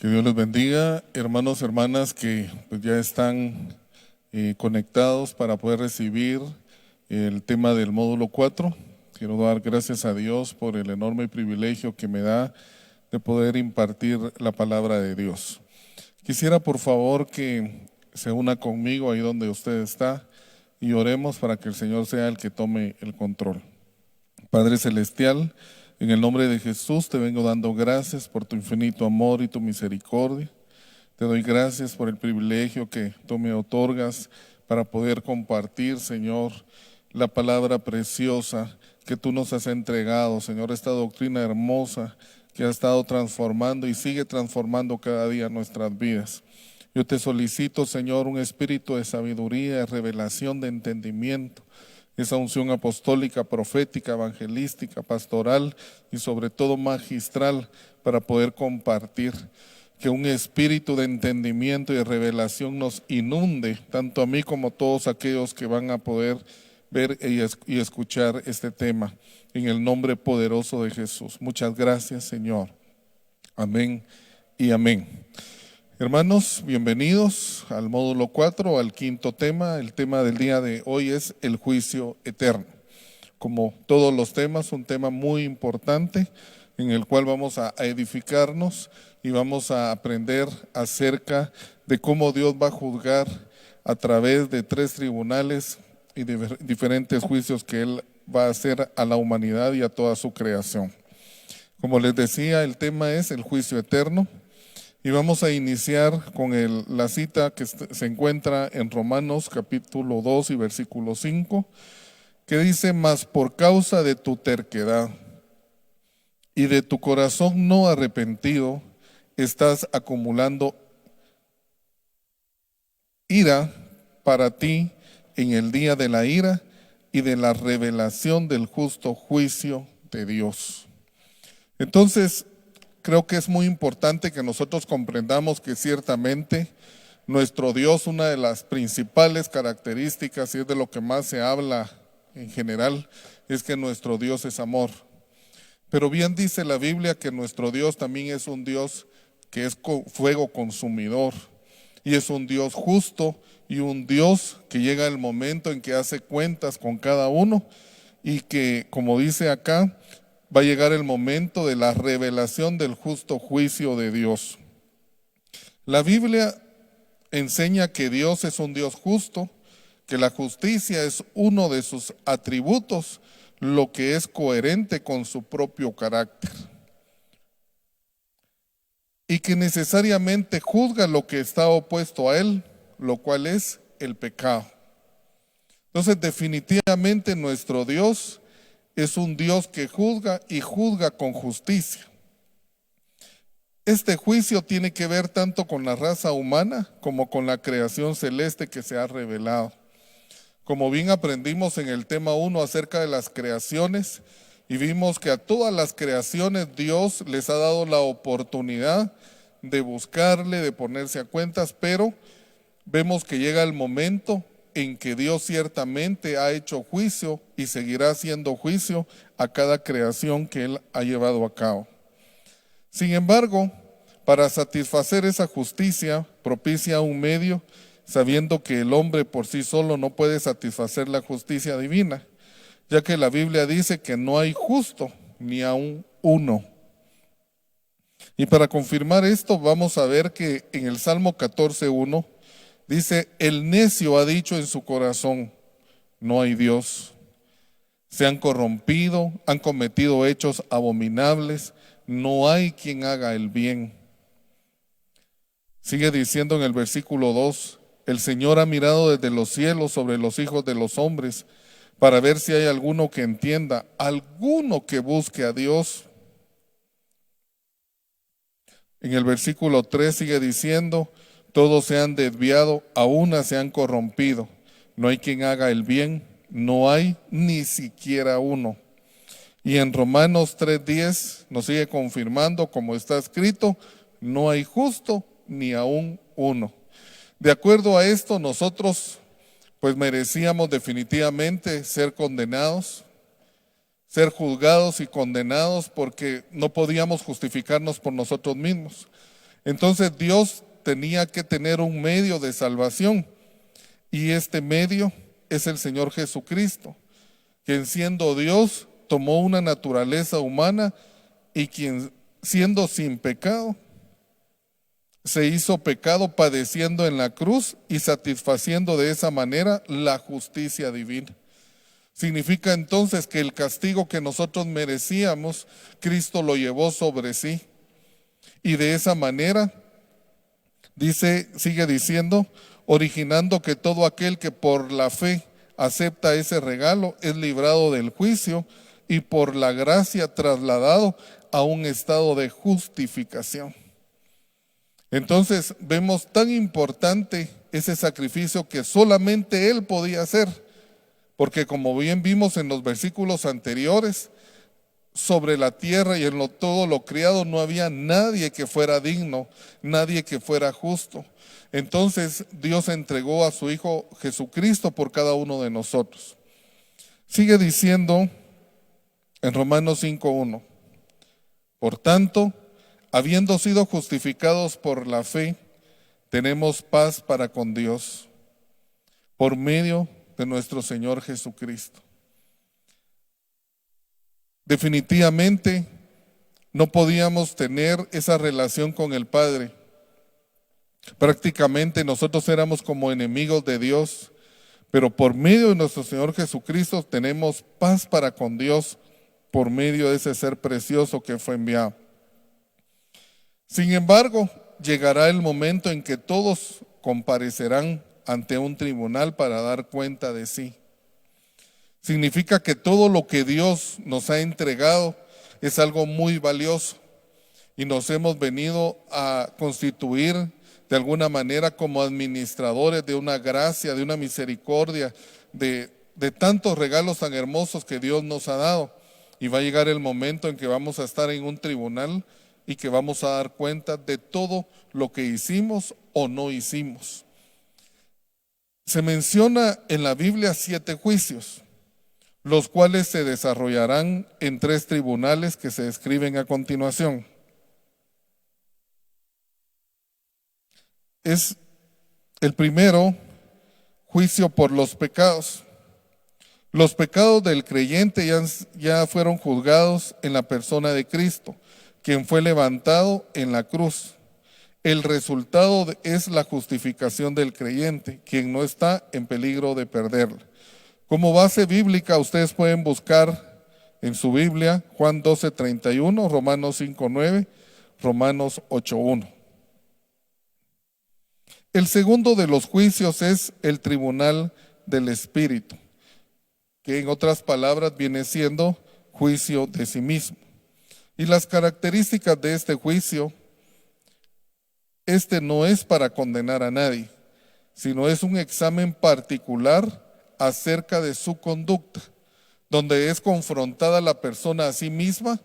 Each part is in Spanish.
Que Dios les bendiga, hermanos, hermanas que pues ya están conectados para poder recibir el tema del módulo 4. Quiero dar gracias a Dios por el enorme privilegio que me da de poder impartir la palabra de Dios. Quisiera por favor que se una conmigo ahí donde usted está y oremos para que el Señor sea el que tome el control. Padre Celestial, en el nombre de Jesús te vengo dando gracias por tu infinito amor y tu misericordia. Te doy gracias por el privilegio que tú me otorgas para poder compartir, Señor, la palabra preciosa que tú nos has entregado, Señor, esta doctrina hermosa que ha estado transformando y sigue transformando cada día nuestras vidas. Yo te solicito, Señor, un espíritu de sabiduría, de revelación, de entendimiento, esa unción apostólica, profética, evangelística, pastoral y sobre todo magistral para poder compartir. Que un espíritu de entendimiento y de revelación nos inunde, tanto a mí como a todos aquellos que van a poder ver y escuchar este tema, en el nombre poderoso de Jesús. Muchas gracias, Señor. Amén y amén. Hermanos, bienvenidos al módulo 4, al quinto tema. El tema del día de hoy es el juicio eterno. Como todos los temas, un tema muy importante en el cual vamos a edificarnos y vamos a aprender acerca de cómo Dios va a juzgar a través de 3 tribunales y de diferentes juicios que Él va a hacer a la humanidad y a toda su creación. Como les decía, el tema es el juicio eterno. Y vamos a iniciar con la cita que se encuentra en Romanos capítulo 2 y versículo 5, que dice: mas por causa de tu terquedad y de tu corazón no arrepentido, estás acumulando ira para ti en el día de la ira y de la revelación del justo juicio de Dios. Entonces, creo que es muy importante que nosotros comprendamos que ciertamente nuestro Dios, una de las principales características, y es de lo que más se habla en general, es que nuestro Dios es amor. Pero bien dice la Biblia que nuestro Dios también es un Dios que es fuego consumidor, y es un Dios justo y un Dios que llega el momento en que hace cuentas con cada uno y que, como dice acá, va a llegar el momento de la revelación del justo juicio de Dios. La Biblia enseña que Dios es un Dios justo, que la justicia es uno de sus atributos, lo que es coherente con su propio carácter, y que necesariamente juzga lo que está opuesto a él, lo cual es el pecado. Entonces, definitivamente nuestro Dios es un Dios que juzga y juzga con justicia. Este juicio tiene que ver tanto con la raza humana como con la creación celeste que se ha revelado. Como bien aprendimos en el tema 1 acerca de las creaciones, y vimos que a todas las creaciones Dios les ha dado la oportunidad de buscarle, de ponerse a cuentas, pero vemos que llega el momento en que Dios ciertamente ha hecho juicio y seguirá haciendo juicio a cada creación que Él ha llevado a cabo. Sin embargo, para satisfacer esa justicia, propicia un medio, sabiendo que el hombre por sí solo no puede satisfacer la justicia divina, ya que la Biblia dice que no hay justo ni aun uno. Y para confirmar esto, vamos a ver que en el Salmo 14:1 dice: el necio ha dicho en su corazón, no hay Dios. Se han corrompido, han cometido hechos abominables, no hay quien haga el bien. Sigue diciendo en el versículo 2, el Señor ha mirado desde los cielos sobre los hijos de los hombres, para ver si hay alguno que entienda, alguno que busque a Dios. En el versículo 3 sigue diciendo: todos se han desviado, a una se han corrompido. No hay quien haga el bien, no hay ni siquiera uno. Y en Romanos 3:10 nos sigue confirmando, como está escrito: no hay justo ni aún uno. De acuerdo a esto, nosotros pues merecíamos definitivamente ser condenados, ser juzgados y condenados, porque no podíamos justificarnos por nosotros mismos. Entonces Dios tenía que tener un medio de salvación, y este medio es el Señor Jesucristo, quien siendo Dios tomó una naturaleza humana y quien siendo sin pecado se hizo pecado padeciendo en la cruz y satisfaciendo de esa manera la justicia divina. Significa entonces que el castigo que nosotros merecíamos, Cristo lo llevó sobre sí. Y de esa manera, sigue diciendo, originando que todo aquel que por la fe acepta ese regalo es librado del juicio y por la gracia trasladado a un estado de justificación. Entonces vemos tan importante ese sacrificio que solamente Él podía hacer, porque como bien vimos en los versículos anteriores, sobre la tierra y en todo lo criado no había nadie que fuera digno, nadie que fuera justo. Entonces Dios entregó a su Hijo Jesucristo por cada uno de nosotros. Sigue diciendo en Romanos 5:1, por tanto, habiendo sido justificados por la fe, tenemos paz para con Dios, por medio de nuestro Señor Jesucristo. Definitivamente no podíamos tener esa relación con el Padre. Prácticamente nosotros éramos como enemigos de Dios, pero por medio de nuestro Señor Jesucristo tenemos paz para con Dios por medio de ese ser precioso que fue enviado. Sin embargo, llegará el momento en que todos comparecerán ante un tribunal para dar cuenta de sí. Significa que todo lo que Dios nos ha entregado es algo muy valioso y nos hemos venido a constituir de alguna manera como administradores de una gracia, de una misericordia, de tantos regalos tan hermosos que Dios nos ha dado. Y va a llegar el momento en que vamos a estar en un tribunal y que vamos a dar cuenta de todo lo que hicimos o no hicimos. Se menciona en la Biblia 7 juicios, los cuales se desarrollarán en 3 tribunales que se describen a continuación. Es el primero, juicio por los pecados. Los pecados del creyente ya fueron juzgados en la persona de Cristo, quien fue levantado en la cruz. El resultado es la justificación del creyente, quien no está en peligro de perderla. Como base bíblica, ustedes pueden buscar en su Biblia Juan 12:31, Romanos 5:9, Romanos 8:1. El segundo de los juicios es el tribunal del Espíritu, que en otras palabras viene siendo juicio de sí mismo. Y las características de este juicio, no es para condenar a nadie, sino es un examen particular acerca de su conducta, donde es confrontada la persona a sí misma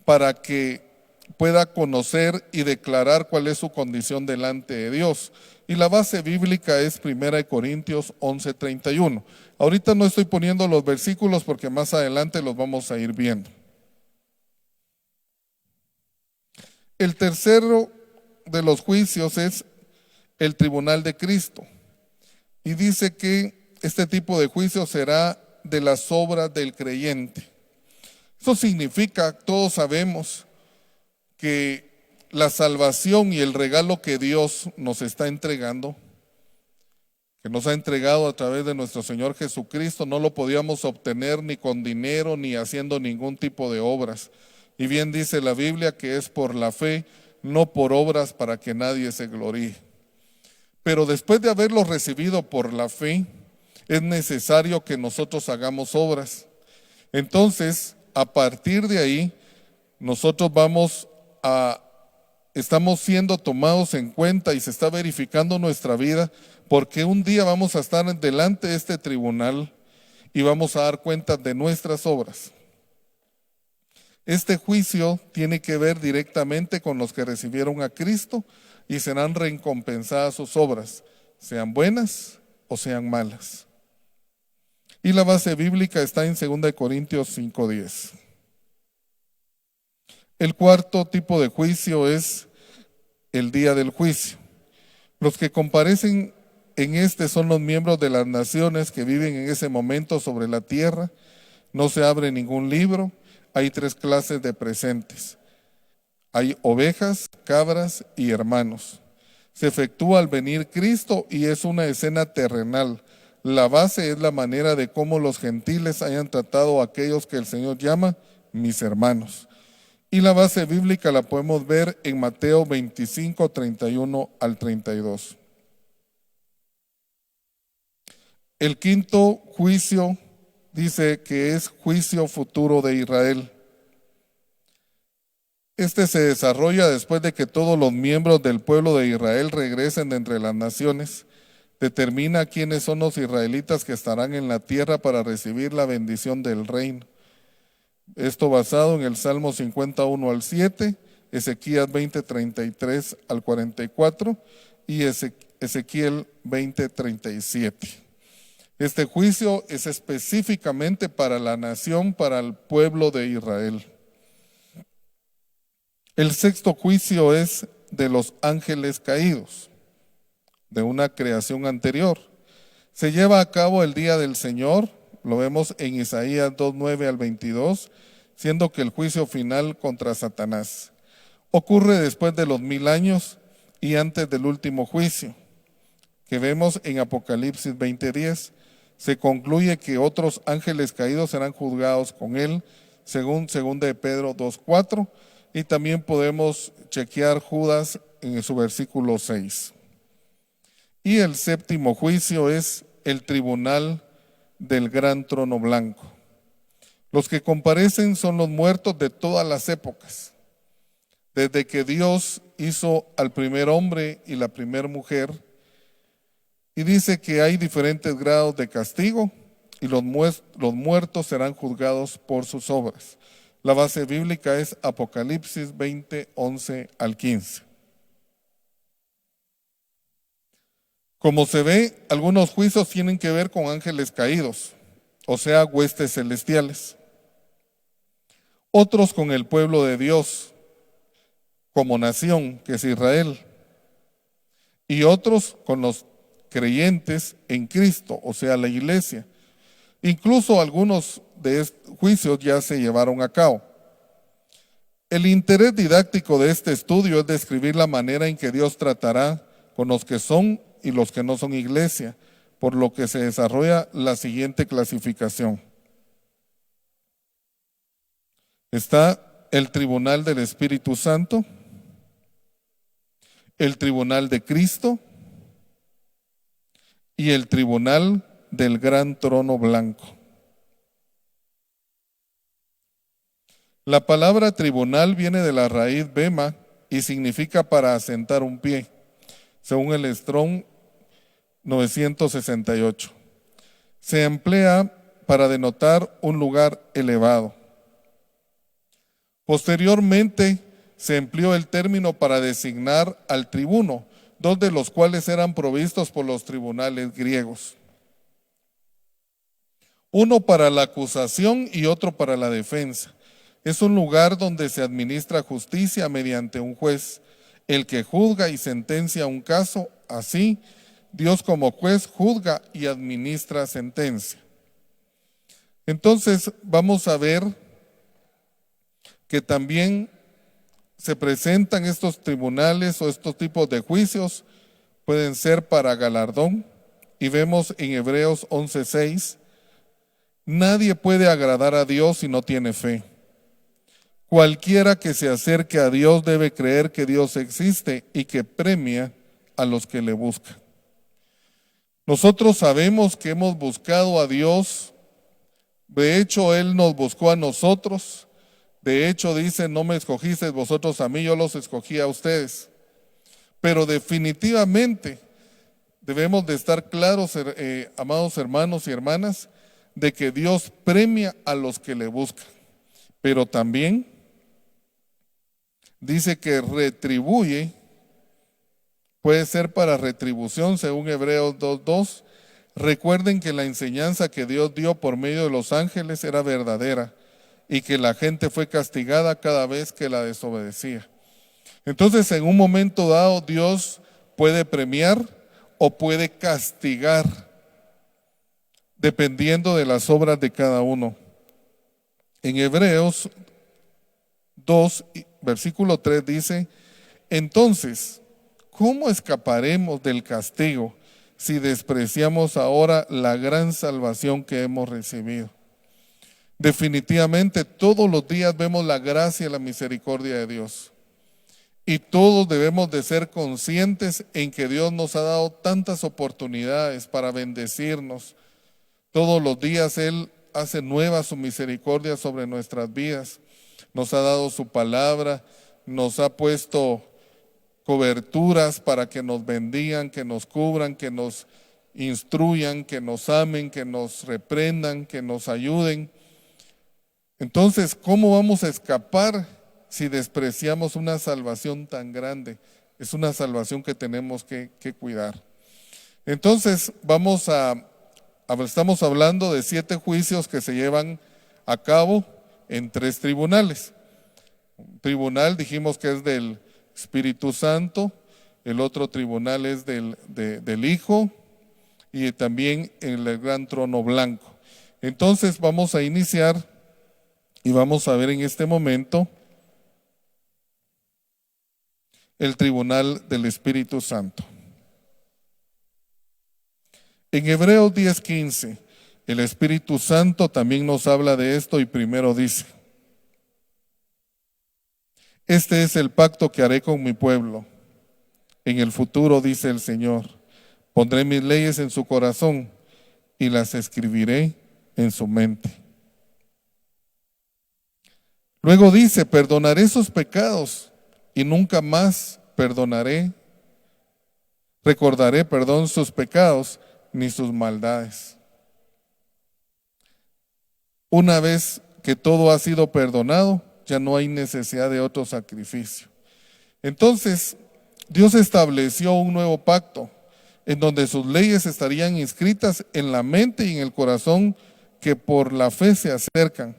para que pueda conocer y declarar cuál es su condición delante de Dios. Y la base bíblica es 1 Corintios 11:31. Ahorita no estoy poniendo los versículos porque más adelante los vamos a ir viendo. El tercero de los juicios es el tribunal de Cristo. Y dice que este tipo de juicio será de las obras del creyente. Eso significa, todos sabemos, que la salvación y el regalo que Dios nos está entregando, que nos ha entregado a través de nuestro Señor Jesucristo, no lo podíamos obtener ni con dinero ni haciendo ningún tipo de obras. Y bien dice la Biblia que es por la fe, no por obras, para que nadie se gloríe. Pero después de haberlo recibido por la fe, es necesario que nosotros hagamos obras. Entonces, a partir de ahí, nosotros estamos siendo tomados en cuenta y se está verificando nuestra vida, porque un día vamos a estar delante de este tribunal y vamos a dar cuenta de nuestras obras. Este juicio tiene que ver directamente con los que recibieron a Cristo y serán recompensadas sus obras, sean buenas o sean malas. Y la base bíblica está en 2 Corintios 5:10. El cuarto tipo de juicio es el día del juicio. Los que comparecen en este son los miembros de las naciones que viven en ese momento sobre la tierra. No se abre ningún libro. Hay 3 clases de presentes. Hay ovejas, cabras y hermanos. Se efectúa al venir Cristo y es una escena terrenal. La base es la manera de cómo los gentiles hayan tratado a aquellos que el Señor llama mis hermanos. Y la base bíblica la podemos ver en Mateo 25, 31 al 32. El quinto juicio dice que es juicio futuro de Israel. Este se desarrolla después de que todos los miembros del pueblo de Israel regresen de entre las naciones. Determina quiénes son los israelitas que estarán en la tierra para recibir la bendición del reino. Esto basado en el Salmo 51 al 7, Ezequías 20, 33 al 44 y Ezequiel 20, 37. Este juicio es específicamente para la nación, para el pueblo de Israel. El sexto juicio es de los ángeles caídos, de una creación anterior. Se lleva a cabo el día del Señor, lo vemos en Isaías 2, 9 al 22, siendo que el juicio final contra Satanás ocurre después de los 1000 años y antes del último juicio, que vemos en Apocalipsis 20:10. Se concluye que otros ángeles caídos serán juzgados con él, según 2 de Pedro 2:4, y también podemos chequear Judas en su versículo 6. Y el séptimo juicio es el tribunal del gran trono blanco. Los que comparecen son los muertos de todas las épocas, desde que Dios hizo al primer hombre y la primera mujer, y dice que hay diferentes grados de castigo y los muertos serán juzgados por sus obras. La base bíblica es Apocalipsis 20, 11 al 15. Como se ve, algunos juicios tienen que ver con ángeles caídos, o sea, huestes celestiales. Otros con el pueblo de Dios, como nación, que es Israel. Y otros con los creyentes en Cristo, o sea, la iglesia. Incluso algunos de estos juicios ya se llevaron a cabo. El interés didáctico de este estudio es describir la manera en que Dios tratará con los que son y los que no son iglesia, por lo que se desarrolla la siguiente clasificación. Está el tribunal del Espíritu Santo, el tribunal de Cristo y el tribunal del gran trono blanco. La palabra tribunal viene de la raíz bema y significa para asentar un pie, según el Strong 968. Se emplea para denotar un lugar elevado. Posteriormente se empleó el término para designar al tribuno, dos de los cuales eran provistos por los tribunales griegos. Uno para la acusación y otro para la defensa. Es un lugar donde se administra justicia mediante un juez, el que juzga y sentencia un caso. Así, Dios como juez juzga y administra sentencia. Entonces, vamos a ver que también se presentan estos tribunales o estos tipos de juicios, pueden ser para galardón, y vemos en Hebreos 11:6, nadie puede agradar a Dios si no tiene fe. Cualquiera que se acerque a Dios debe creer que Dios existe y que premia a los que le buscan. Nosotros sabemos que hemos buscado a Dios, de hecho Él nos buscó a nosotros. De hecho dice, no me escogisteis vosotros a mí, yo los escogí a ustedes. Pero definitivamente debemos de estar claros, amados hermanos y hermanas, de que Dios premia a los que le buscan. Pero también dice que retribuye, puede ser para retribución, según Hebreos 2:2. Recuerden que la enseñanza que Dios dio por medio de los ángeles era verdadera y que la gente fue castigada cada vez que la desobedecía. Entonces, en un momento dado, Dios puede premiar o puede castigar, dependiendo de las obras de cada uno. En Hebreos 2, versículo 3 dice: entonces, ¿cómo escaparemos del castigo si despreciamos ahora la gran salvación que hemos recibido? Definitivamente todos los días vemos la gracia y la misericordia de Dios. Y todos debemos de ser conscientes en que Dios nos ha dado tantas oportunidades para bendecirnos. Todos los días Él hace nueva su misericordia sobre nuestras vidas. Nos ha dado su palabra, nos ha puesto coberturas para que nos bendigan, que nos cubran, que nos instruyan, que nos amen, que nos reprendan, que nos ayuden. Entonces, ¿cómo vamos a escapar si despreciamos una salvación tan grande? Es una salvación que tenemos que cuidar. Entonces, estamos hablando de 7 juicios que se llevan a cabo en 3 tribunales. Un tribunal dijimos que es del Espíritu Santo, el otro tribunal es del Hijo y también el gran trono blanco. Entonces vamos a iniciar y vamos a ver en este momento el tribunal del Espíritu Santo. En Hebreos 10:15, el Espíritu Santo también nos habla de esto y primero dice: este es el pacto que haré con mi pueblo. En el futuro, dice el Señor, pondré mis leyes en su corazón y las escribiré en su mente. Luego dice: perdonaré sus pecados y nunca más recordaré sus pecados ni sus maldades. Una vez que todo ha sido perdonado, ya no hay necesidad de otro sacrificio. Entonces, Dios estableció un nuevo pacto en donde sus leyes estarían inscritas en la mente y en el corazón que por la fe se acercan.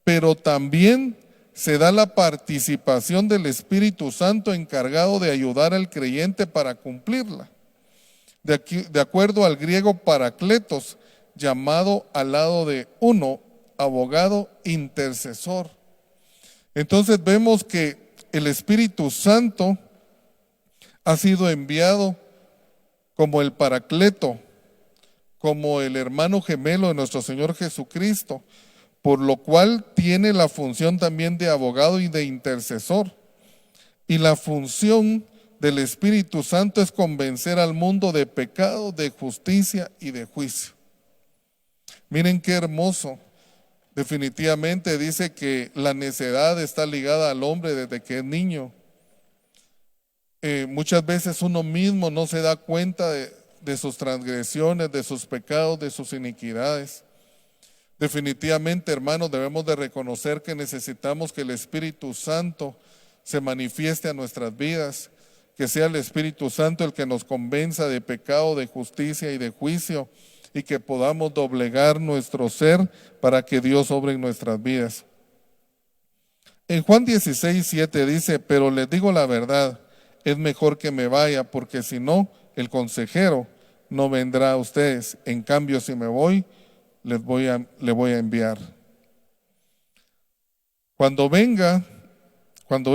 Pero también se da la participación del Espíritu Santo encargado de ayudar al creyente para cumplirla. De acuerdo al griego parakletos, llamado al lado de uno, abogado intercesor. Entonces vemos que el Espíritu Santo ha sido enviado como el Paracleto, como el hermano gemelo de nuestro Señor Jesucristo, por lo cual tiene la función también de abogado y de intercesor. Y la función del Espíritu Santo es convencer al mundo de pecado, de justicia y de juicio. Miren qué hermoso. Definitivamente dice que la necedad está ligada al hombre desde que es niño. Muchas veces uno mismo no se da cuenta de sus transgresiones, de sus pecados, de sus iniquidades. Definitivamente, hermanos, debemos de reconocer que necesitamos que el Espíritu Santo se manifieste a nuestras vidas, que sea el Espíritu Santo el que nos convenza de pecado, de justicia y de juicio, y que podamos doblegar nuestro ser para que Dios obre en nuestras vidas. En Juan 16:7 dice: pero les digo la verdad, es mejor que me vaya, porque si no, el consejero no vendrá a ustedes. En cambio, si me voy, le voy a enviar. Cuando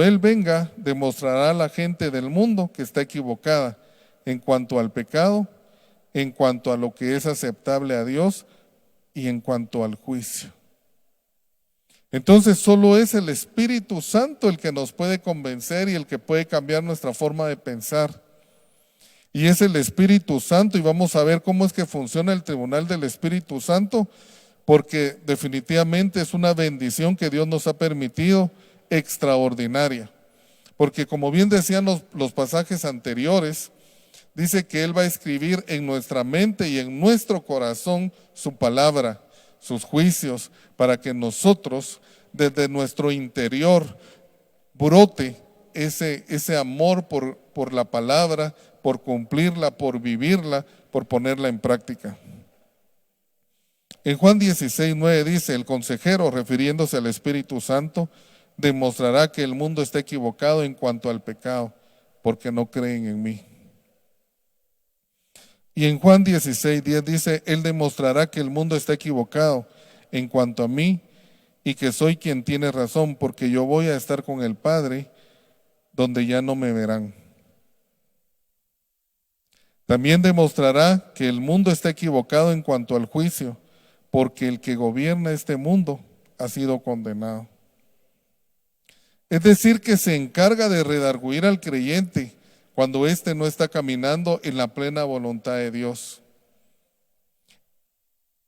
Él venga, demostrará a la gente del mundo que está equivocada en cuanto al pecado, en cuanto a lo que es aceptable a Dios y en cuanto al juicio. Entonces solo es el Espíritu Santo el que nos puede convencer y el que puede cambiar nuestra forma de pensar. Y es el Espíritu Santo, y vamos a ver cómo es que funciona el tribunal del Espíritu Santo, porque definitivamente es una bendición que Dios nos ha permitido, extraordinaria. Porque como bien decían los pasajes anteriores, dice que Él va a escribir en nuestra mente y en nuestro corazón su palabra, sus juicios, para que nosotros desde nuestro interior brote ese amor por la palabra, por cumplirla, por vivirla, por ponerla en práctica. En Juan 16:9 dice: el consejero, refiriéndose al Espíritu Santo, demostrará que el mundo está equivocado en cuanto al pecado, porque no creen en mí. Y en Juan 16:10 dice, Él demostrará que el mundo está equivocado en cuanto a mí y que soy quien tiene razón, porque yo voy a estar con el Padre, donde ya no me verán. También demostrará que el mundo está equivocado en cuanto al juicio, porque el que gobierna este mundo ha sido condenado. Es decir, que se encarga de redarguir al creyente cuando éste no está caminando en la plena voluntad de Dios.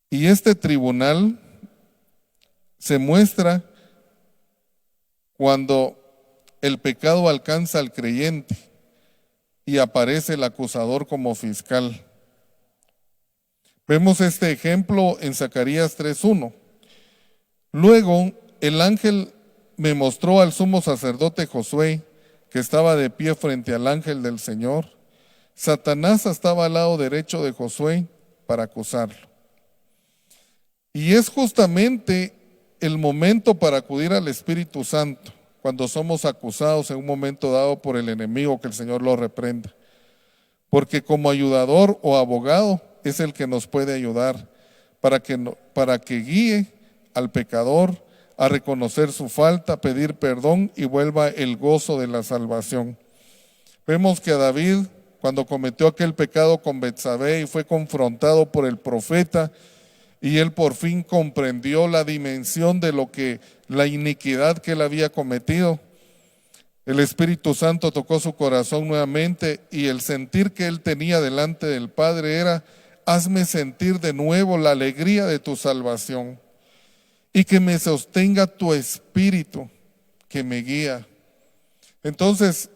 Y este tribunal se muestra cuando el pecado alcanza al creyente y aparece el acusador como fiscal. Vemos este ejemplo en Zacarías 3:1. Luego el ángel me mostró al sumo sacerdote Josué, que estaba de pie frente al ángel del Señor. Satanás estaba al lado derecho de Josué para acusarlo. Y es justamente el momento para acudir al Espíritu Santo, cuando somos acusados en un momento dado por el enemigo, que el Señor lo reprenda. Porque como ayudador o abogado es el que nos puede ayudar para que guíe al pecador a reconocer su falta, pedir perdón y vuelva el gozo de la salvación. Vemos que a David, cuando cometió aquel pecado con Betsabé y fue confrontado por el profeta, y él por fin comprendió la dimensión de la iniquidad que él había cometido, el Espíritu Santo tocó su corazón nuevamente y el sentir que él tenía delante del Padre era: hazme sentir de nuevo la alegría de tu salvación y que me sostenga tu Espíritu que me guía. Entonces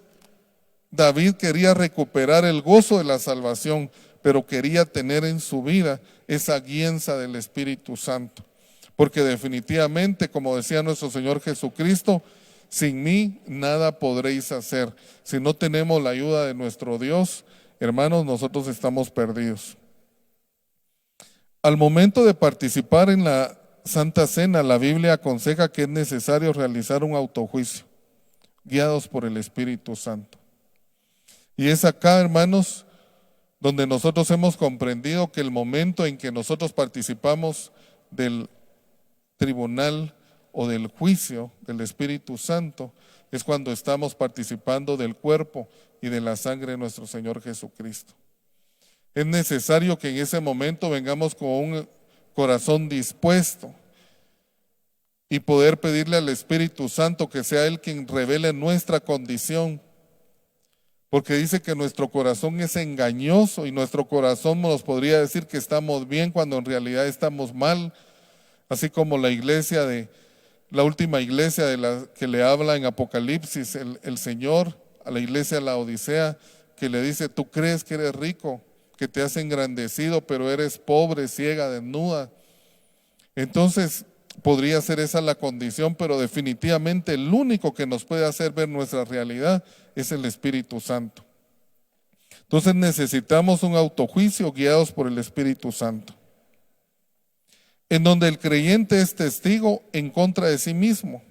David quería recuperar el gozo de la salvación, pero quería tener en su vida esa guianza del Espíritu Santo, porque definitivamente, como decía nuestro Señor Jesucristo, sin mí nada podréis hacer. Si no tenemos la ayuda de nuestro Dios, hermanos, nosotros estamos perdidos. Al momento de participar en la Santa Cena, la Biblia aconseja que es necesario realizar un autojuicio, guiados por el Espíritu Santo. Y es acá, hermanos, donde nosotros hemos comprendido que el momento en que nosotros participamos del tribunal o del juicio del Espíritu Santo es cuando estamos participando del cuerpo y de la sangre de nuestro Señor Jesucristo. Es necesario que en ese momento vengamos con un corazón dispuesto y poder pedirle al Espíritu Santo que sea Él quien revele nuestra condición, porque dice que nuestro corazón es engañoso y nuestro corazón nos podría decir que estamos bien cuando en realidad estamos mal, así como la última iglesia de la que le habla en Apocalipsis el Señor a la iglesia de la Odisea, que le dice: tú crees que eres rico, que te has engrandecido, pero eres pobre, ciega, desnuda. Entonces podría ser esa la condición, pero definitivamente el único que nos puede hacer ver nuestra realidad es el Espíritu Santo. Entonces necesitamos un autojuicio guiados por el Espíritu Santo, en donde el creyente es testigo en contra de sí mismo.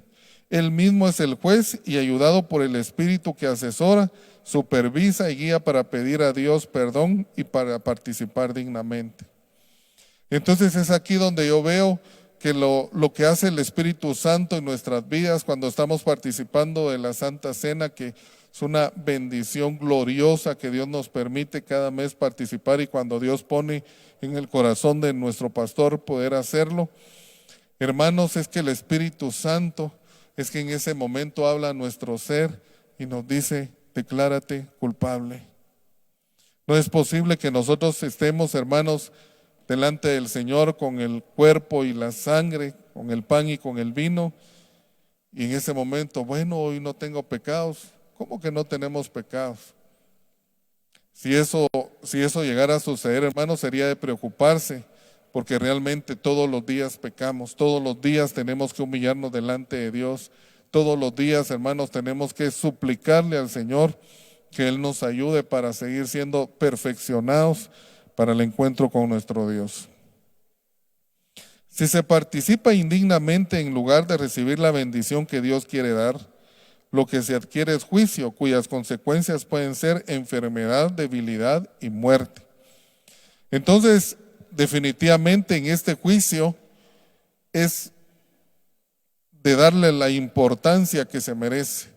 Él mismo es el juez y ayudado por el Espíritu que asesora, supervisa y guía para pedir a Dios perdón y para participar dignamente. Entonces es aquí donde yo veo que lo que hace el Espíritu Santo en nuestras vidas cuando estamos participando de la Santa Cena, que es una bendición gloriosa que Dios nos permite cada mes participar, y cuando Dios pone en el corazón de nuestro pastor poder hacerlo, hermanos, es que el Espíritu Santo es que en ese momento habla a nuestro ser y nos dice: declárate culpable. No es posible que nosotros estemos, hermanos, delante del Señor con el cuerpo y la sangre, con el pan y con el vino, y en ese momento, bueno, hoy no tengo pecados. ¿Cómo que no tenemos pecados? Si eso llegara a suceder, hermanos, sería de preocuparse, porque realmente todos los días pecamos, todos los días tenemos que humillarnos delante de Dios, todos los días, hermanos, tenemos que suplicarle al Señor que Él nos ayude para seguir siendo perfeccionados para el encuentro con nuestro Dios. Si se participa indignamente en lugar de recibir la bendición que Dios quiere dar, lo que se adquiere es juicio, cuyas consecuencias pueden ser enfermedad, debilidad y muerte. Entonces, definitivamente en este juicio es de darle la importancia que se merece.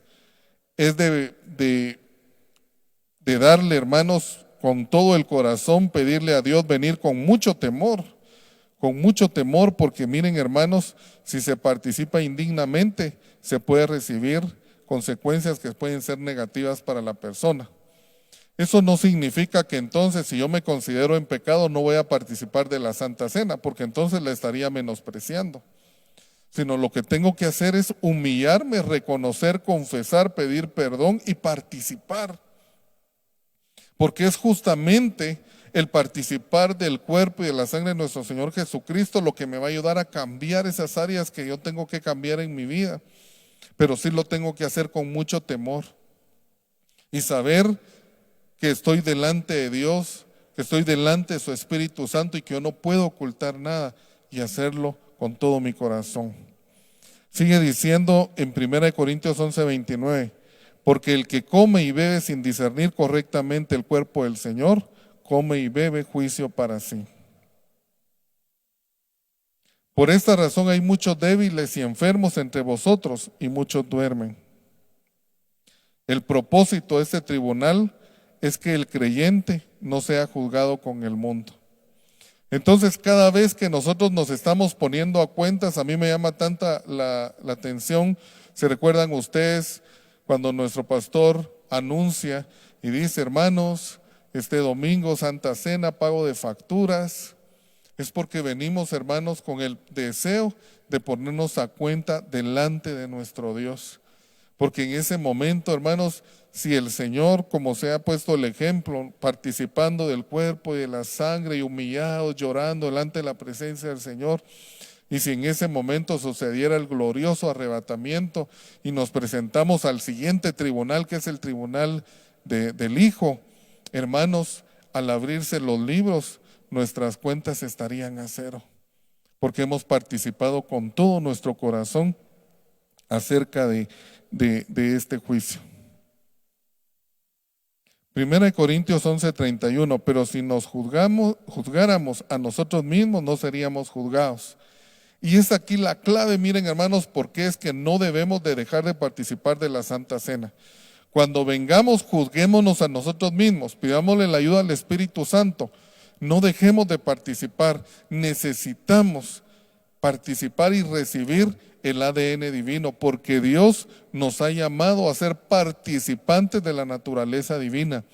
Es de darle, hermanos, con todo el corazón, pedirle a Dios venir con mucho temor, porque miren, hermanos, si se participa indignamente, se puede recibir consecuencias que pueden ser negativas para la persona. Eso no significa que entonces, si yo me considero en pecado, no voy a participar de la Santa Cena, porque entonces la estaría menospreciando. Sino lo que tengo que hacer es humillarme, reconocer, confesar, pedir perdón y participar. Porque es justamente el participar del cuerpo y de la sangre de nuestro Señor Jesucristo lo que me va a ayudar a cambiar esas áreas que yo tengo que cambiar en mi vida. Pero sí lo tengo que hacer con mucho temor y saber que estoy delante de Dios, que estoy delante de su Espíritu Santo y que yo no puedo ocultar nada y hacerlo con todo mi corazón. Sigue diciendo en 1 Corintios 11:29, porque el que come y bebe sin discernir correctamente el cuerpo del Señor, come y bebe juicio para sí. Por esta razón hay muchos débiles y enfermos entre vosotros y muchos duermen. El propósito de este tribunal es que el creyente no sea juzgado con el mundo. Entonces, cada vez que nosotros nos estamos poniendo a cuentas, a mí me llama tanta la atención. ¿Se recuerdan ustedes cuando nuestro pastor anuncia y dice, hermanos, este domingo Santa Cena, pago de facturas? Es porque venimos, hermanos, con el deseo de ponernos a cuenta delante de nuestro Dios. Porque en ese momento, hermanos, si el Señor, como se ha puesto el ejemplo, participando del cuerpo y de la sangre y humillados, llorando delante de la presencia del Señor, y si en ese momento sucediera el glorioso arrebatamiento y nos presentamos al siguiente tribunal, que es el tribunal del Hijo, hermanos, al abrirse los libros, nuestras cuentas estarían a cero, porque hemos participado con todo nuestro corazón acerca de este juicio. 1 Corintios 11:31, pero si nos juzgáramos a nosotros mismos, no seríamos juzgados. Y es aquí la clave, miren hermanos, porque es que no debemos de dejar de participar de la Santa Cena. Cuando vengamos, juzguémonos a nosotros mismos, pidámosle la ayuda al Espíritu Santo. No dejemos de participar, necesitamos participar y recibir el ADN divino, porque Dios nos ha llamado a ser participantes de la naturaleza divina.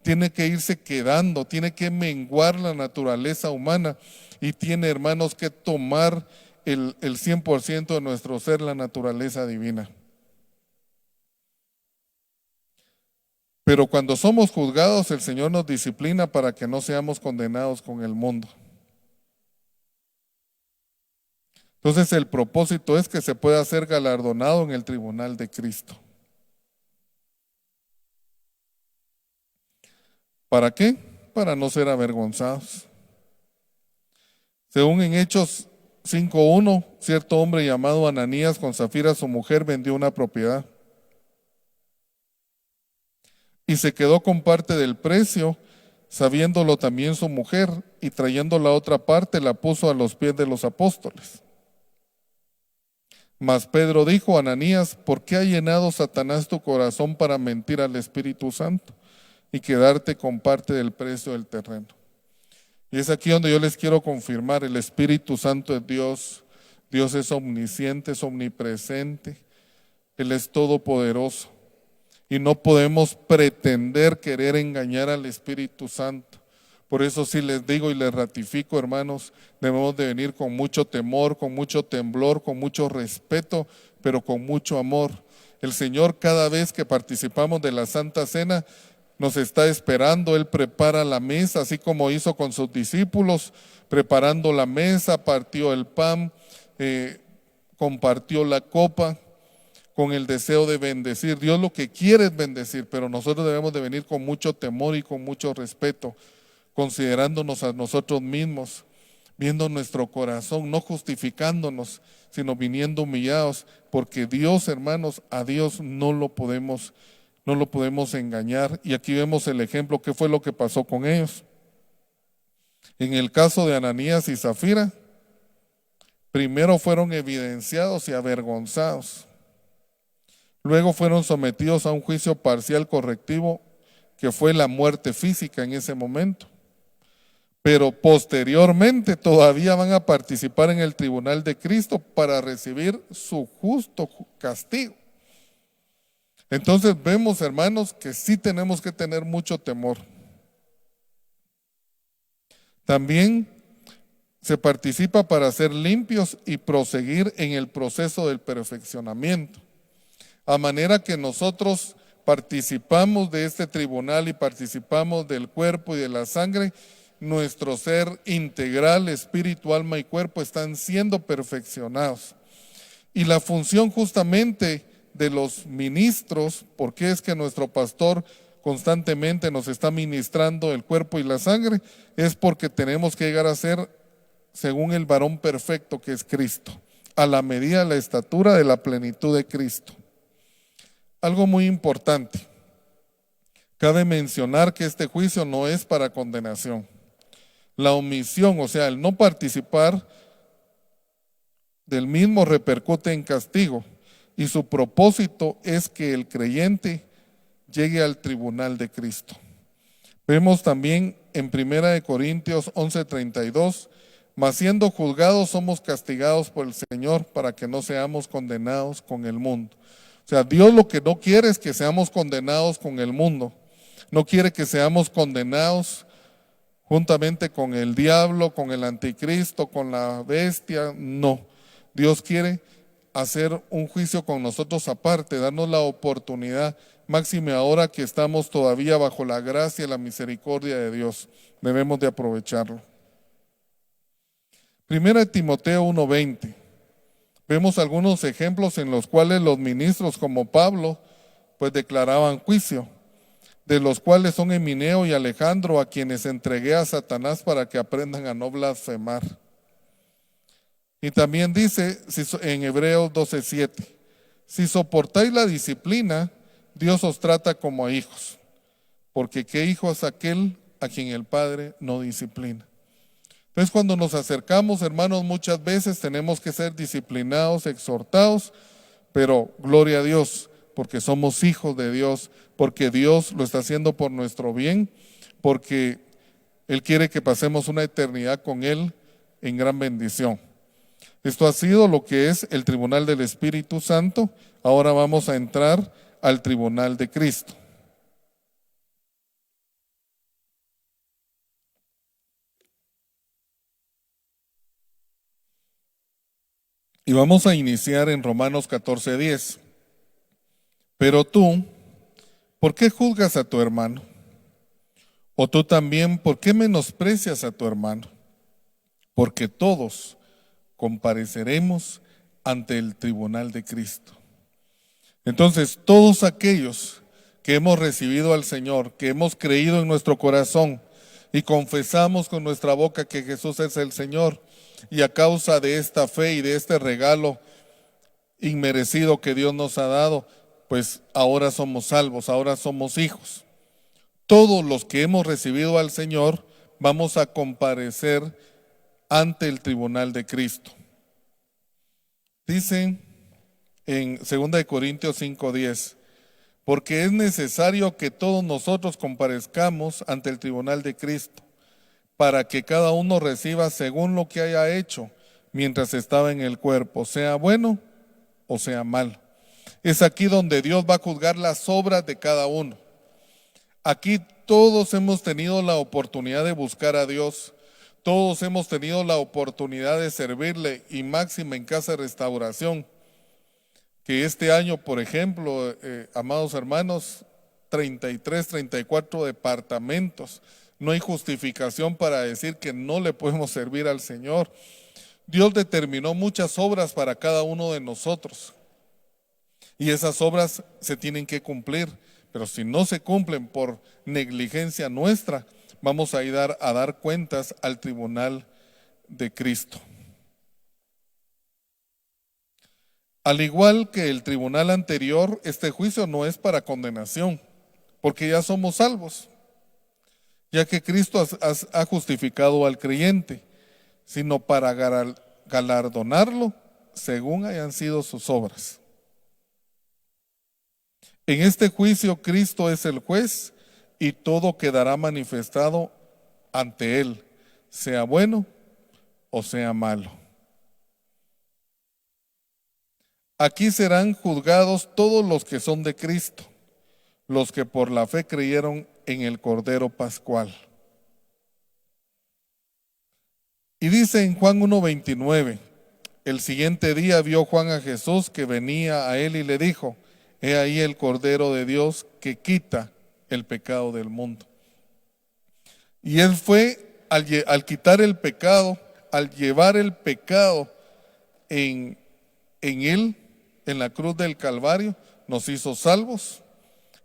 Tiene que irse quedando, tiene que menguar la naturaleza humana y tiene, hermanos, que tomar el 100% de nuestro ser, la naturaleza divina. Pero cuando somos juzgados, el Señor nos disciplina para que no seamos condenados con el mundo. Entonces el propósito es que se pueda ser galardonado en el tribunal de Cristo. ¿Para qué? Para no ser avergonzados. Según en Hechos 5:1, cierto hombre llamado Ananías con Zafira su mujer vendió una propiedad y se quedó con parte del precio, sabiéndolo también su mujer, y trayendo la otra parte la puso a los pies de los apóstoles. Mas Pedro dijo a Ananías, ¿por qué ha llenado Satanás tu corazón para mentir al Espíritu Santo y quedarte con parte del precio del terreno? Y es aquí donde yo les quiero confirmar, el Espíritu Santo es Dios. Dios es omnisciente, es omnipresente, Él es todopoderoso. Y no podemos pretender querer engañar al Espíritu Santo. Por eso sí les digo y les ratifico, hermanos, debemos de venir con mucho temor, con mucho temblor, con mucho respeto, pero con mucho amor. El Señor, cada vez que participamos de la Santa Cena, nos está esperando. Él prepara la mesa, así como hizo con sus discípulos, preparando la mesa, partió el pan, compartió la copa, con el deseo de bendecir. Dios lo que quiere es bendecir, pero nosotros debemos de venir con mucho temor y con mucho respeto, considerándonos a nosotros mismos, viendo nuestro corazón, no justificándonos, sino viniendo humillados, porque Dios, hermanos, a Dios no lo podemos engañar. Y aquí vemos el ejemplo, ¿qué fue lo que pasó con ellos? En el caso de Ananías y Zafira, primero fueron evidenciados y avergonzados. Luego fueron sometidos a un juicio parcial correctivo, que fue la muerte física en ese momento. Pero posteriormente todavía van a participar en el tribunal de Cristo para recibir su justo castigo. Entonces vemos, hermanos, que sí tenemos que tener mucho temor. También se participa para ser limpios y proseguir en el proceso del perfeccionamiento. A manera que nosotros participamos de este tribunal y participamos del cuerpo y de la sangre, nuestro ser integral, espíritu, alma y cuerpo están siendo perfeccionados. Y la función justamente de los ministros, porque es que nuestro pastor constantemente nos está ministrando el cuerpo y la sangre, es porque tenemos que llegar a ser según el varón perfecto que es Cristo, a la medida de la estatura de la plenitud de Cristo. Algo muy importante, cabe mencionar que este juicio no es para condenación. La omisión, o sea, el no participar del mismo repercute en castigo, y su propósito es que el creyente llegue al tribunal de Cristo. Vemos también en 1 Corintios 11:32, mas siendo juzgados somos castigados por el Señor para que no seamos condenados con el mundo. O sea, Dios lo que no quiere es que seamos condenados con el mundo. No quiere que seamos condenados juntamente con el diablo, con el anticristo, con la bestia. No, Dios quiere hacer un juicio con nosotros aparte, darnos la oportunidad, máxime ahora que estamos todavía bajo la gracia y la misericordia de Dios. Debemos de aprovecharlo. 1 Timoteo 1:20. Vemos algunos ejemplos en los cuales los ministros como Pablo pues declaraban juicio, de los cuales son Emineo y Alejandro, a quienes entregué a Satanás para que aprendan a no blasfemar. Y también dice en Hebreos 12:7, si soportáis la disciplina, Dios os trata como a hijos, porque ¿qué hijo es aquel a quien el Padre no disciplina? Entonces, cuando nos acercamos, hermanos, muchas veces tenemos que ser disciplinados, exhortados, pero gloria a Dios, porque somos hijos de Dios, porque Dios lo está haciendo por nuestro bien, porque Él quiere que pasemos una eternidad con Él en gran bendición. Esto ha sido lo que es el tribunal del Espíritu Santo. Ahora vamos a entrar al tribunal de Cristo. Y vamos a iniciar en Romanos 14:10. Pero tú, ¿por qué juzgas a tu hermano? O tú también, ¿por qué menosprecias a tu hermano? Porque todos compareceremos ante el tribunal de Cristo. Entonces, todos aquellos que hemos recibido al Señor, que hemos creído en nuestro corazón y confesamos con nuestra boca que Jesús es el Señor, y a causa de esta fe y de este regalo inmerecido que Dios nos ha dado, pues ahora somos salvos, ahora somos hijos. Todos los que hemos recibido al Señor vamos a comparecer ante el tribunal de Cristo. Dice en 2 Corintios 5:10, porque es necesario que todos nosotros comparezcamos ante el tribunal de Cristo, para que cada uno reciba según lo que haya hecho mientras estaba en el cuerpo, sea bueno o sea malo. Es aquí donde Dios va a juzgar las obras de cada uno. Aquí todos hemos tenido la oportunidad de buscar a Dios, todos hemos tenido la oportunidad de servirle, y máxima en Casa de Restauración, que este año, por ejemplo, amados hermanos, 33, 34 departamentos. No hay justificación para decir que no le podemos servir al Señor. Dios determinó muchas obras para cada uno de nosotros, y esas obras se tienen que cumplir, pero si no se cumplen por negligencia nuestra, vamos a ir a dar cuentas al tribunal de Cristo. Al igual que el tribunal anterior, este juicio no es para condenación, porque ya somos salvos, ya que Cristo ha justificado al creyente, sino para galardonarlo según hayan sido sus obras. En este juicio Cristo es el juez y todo quedará manifestado ante él, sea bueno o sea malo. Aquí serán juzgados todos los que son de Cristo, los que por la fe creyeron en el Cordero Pascual. Y dice en Juan 1:29, el siguiente día vio Juan a Jesús que venía a él y le dijo: he ahí el Cordero de Dios que quita el pecado del mundo. Y él fue al quitar el pecado, al llevar el pecado en él, en la cruz del Calvario, nos hizo salvos.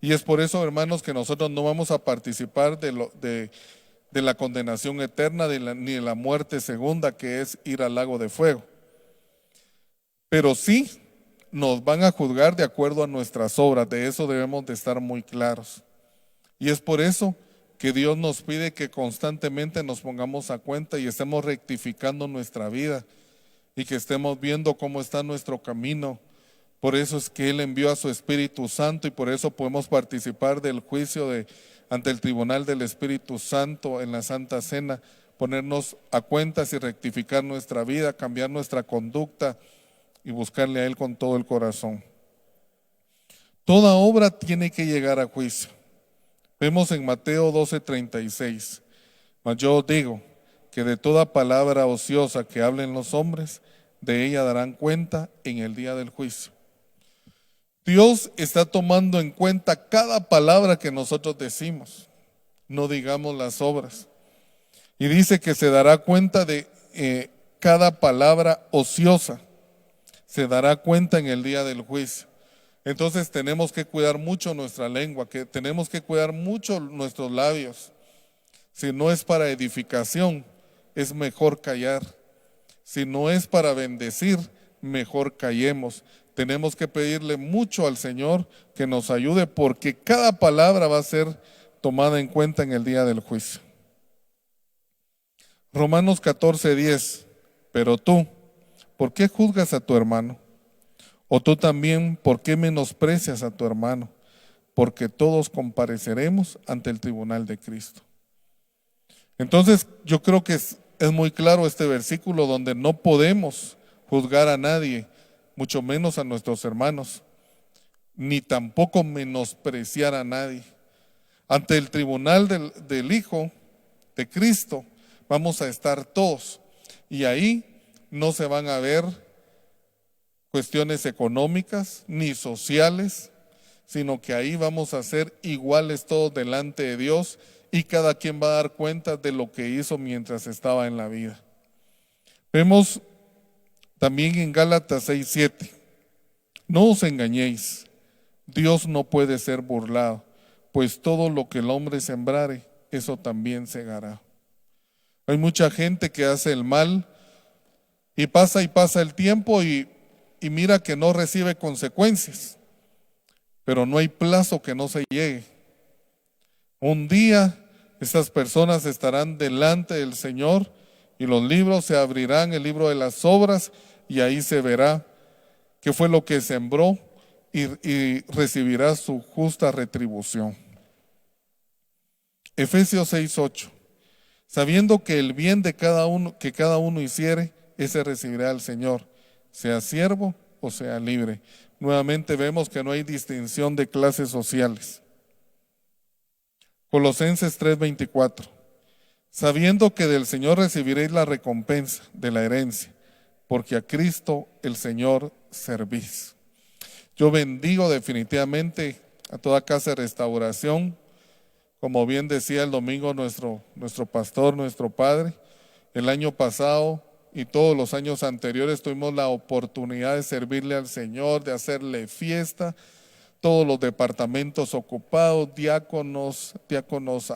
Y es por eso, hermanos, que nosotros no vamos a participar de la condenación eterna, ni de la muerte segunda, que es ir al lago de fuego. Pero sí nos van a juzgar de acuerdo a nuestras obras, de eso debemos de estar muy claros. Y es por eso que Dios nos pide que constantemente nos pongamos a cuenta y estemos rectificando nuestra vida y que estemos viendo cómo está nuestro camino. Por eso es que Él envió a su Espíritu Santo y por eso podemos participar del juicio ante el tribunal del Espíritu Santo en la Santa Cena, ponernos a cuentas y rectificar nuestra vida, cambiar nuestra conducta y buscarle a Él con todo el corazón. Toda obra tiene que llegar a juicio. Vemos en Mateo 12:36, mas yo os digo que de toda palabra ociosa que hablen los hombres, de ella darán cuenta en el día del juicio. Dios está tomando en cuenta cada palabra que nosotros decimos, no digamos las obras. Y dice que se dará cuenta de cada palabra ociosa, se dará cuenta en el día del juicio. Entonces tenemos que cuidar mucho nuestra lengua, que tenemos que cuidar mucho nuestros labios. Si no es para edificación, es mejor callar. Si no es para bendecir, mejor callemos. Tenemos que pedirle mucho al Señor que nos ayude, porque cada palabra va a ser tomada en cuenta en el día del juicio. Romanos 14:10, pero tú, ¿por qué juzgas a tu hermano? O tú también, ¿por qué menosprecias a tu hermano? Porque todos compareceremos ante el tribunal de Cristo. Entonces, yo creo que es muy claro este versículo donde no podemos juzgar a nadie, mucho menos a nuestros hermanos, ni tampoco menospreciar a nadie. Ante el tribunal del Hijo de Cristo vamos a estar todos, y ahí no se van a ver cuestiones económicas ni sociales, sino que ahí vamos a ser iguales todos delante de Dios y cada quien va a dar cuenta de lo que hizo mientras estaba en la vida. Vemos también en Gálatas 6:7, no os engañéis, Dios no puede ser burlado, pues todo lo que el hombre sembrare, eso también segará. Hay mucha gente que hace el mal y pasa el tiempo y mira que no recibe consecuencias, pero no hay plazo que no se llegue. Un día estas personas estarán delante del Señor y los libros se abrirán, el libro de las obras, y ahí se verá qué fue lo que sembró y recibirá su justa retribución. Efesios 6:8, sabiendo que el bien de cada uno hiciere, ese recibirá al Señor, sea siervo o sea libre. Nuevamente vemos que no hay distinción de clases sociales. Colosenses 3:24, sabiendo que del Señor recibiréis la recompensa de la herencia, porque a Cristo el Señor servís. Yo bendigo definitivamente a toda casa de restauración, como bien decía el domingo nuestro pastor, nuestro padre. El año pasado y todos los años anteriores tuvimos la oportunidad de servirle al Señor, de hacerle fiesta, todos los departamentos ocupados, diáconos,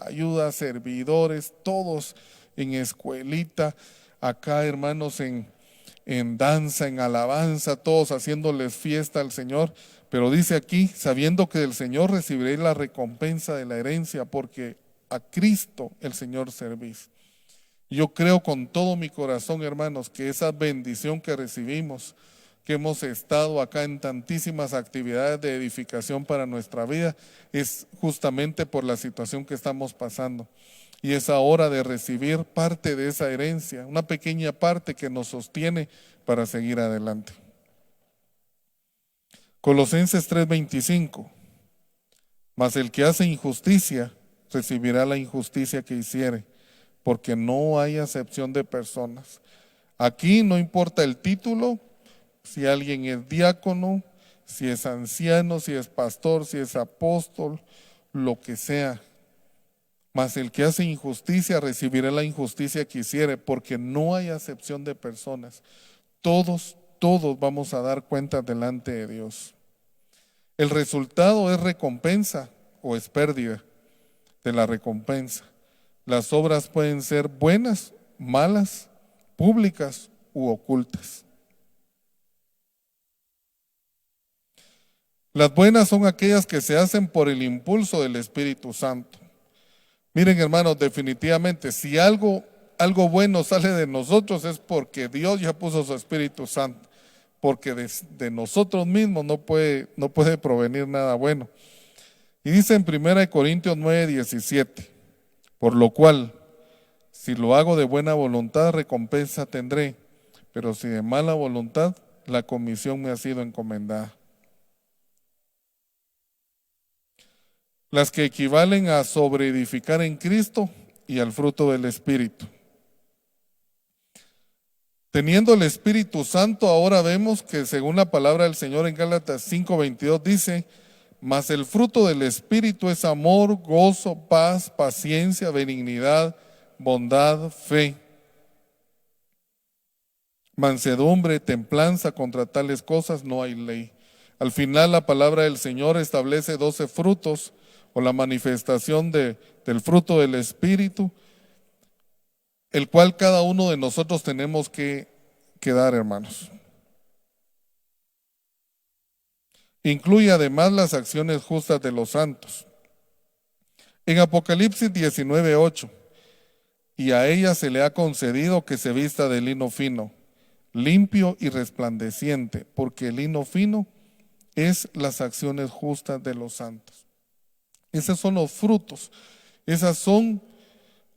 ayuda, servidores, todos en escuelita, acá, hermanos, en danza, en alabanza, todos haciéndoles fiesta al Señor. Pero dice aquí, sabiendo que del Señor recibiréis la recompensa de la herencia, porque a Cristo el Señor servís. Yo creo con todo mi corazón, hermanos, que esa bendición que recibimos, que hemos estado acá en tantísimas actividades de edificación para nuestra vida, es justamente por la situación que estamos pasando. Y es hora de recibir parte de esa herencia, una pequeña parte que nos sostiene para seguir adelante. Colosenses 3:25. Mas el que hace injusticia recibirá la injusticia que hiciere, porque no hay acepción de personas. Aquí no importa el título, si alguien es diácono, si es anciano, si es pastor, si es apóstol, lo que sea. Mas el que hace injusticia recibirá la injusticia que hiciere, porque no hay acepción de personas. Todos vamos a dar cuenta delante de Dios. El resultado es recompensa o es pérdida de la recompensa. Las obras pueden ser buenas, malas, públicas u ocultas. Las buenas son aquellas que se hacen por el impulso del Espíritu Santo. Miren, hermanos, definitivamente, si algo bueno sale de nosotros es porque Dios ya puso su Espíritu Santo, porque de nosotros mismos no puede provenir nada bueno. Y dice en 1 Corintios 9:17, por lo cual, si lo hago de buena voluntad, recompensa tendré, pero si de mala voluntad, la comisión me ha sido encomendada. Las que equivalen a sobreedificar en Cristo y al fruto del Espíritu. Teniendo el Espíritu Santo, ahora vemos que según la palabra del Señor en Gálatas 5:22 dice, mas el fruto del Espíritu es amor, gozo, paz, paciencia, benignidad, bondad, fe, mansedumbre, templanza. Contra tales cosas no hay ley. Al final la palabra del Señor establece 12 frutos o la manifestación del fruto del Espíritu, el cual cada uno de nosotros tenemos que dar, hermanos. Incluye además las acciones justas de los santos. En Apocalipsis 19:8, y a ella se le ha concedido que se vista de lino fino, limpio y resplandeciente, porque el lino fino es las acciones justas de los santos. Esos son los frutos, esas son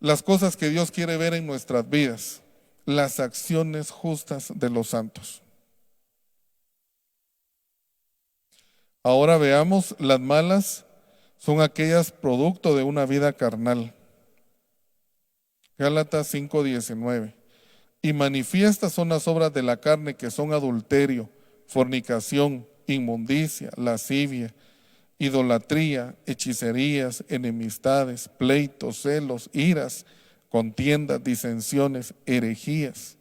las cosas que Dios quiere ver en nuestras vidas, las acciones justas de los santos. Ahora veamos, las malas son aquellas producto de una vida carnal. Gálatas 5:19. Y manifiestas son las obras de la carne, que son adulterio, fornicación, inmundicia, lascivia, idolatría, hechicerías, enemistades, pleitos, celos, iras, contiendas, disensiones, herejías,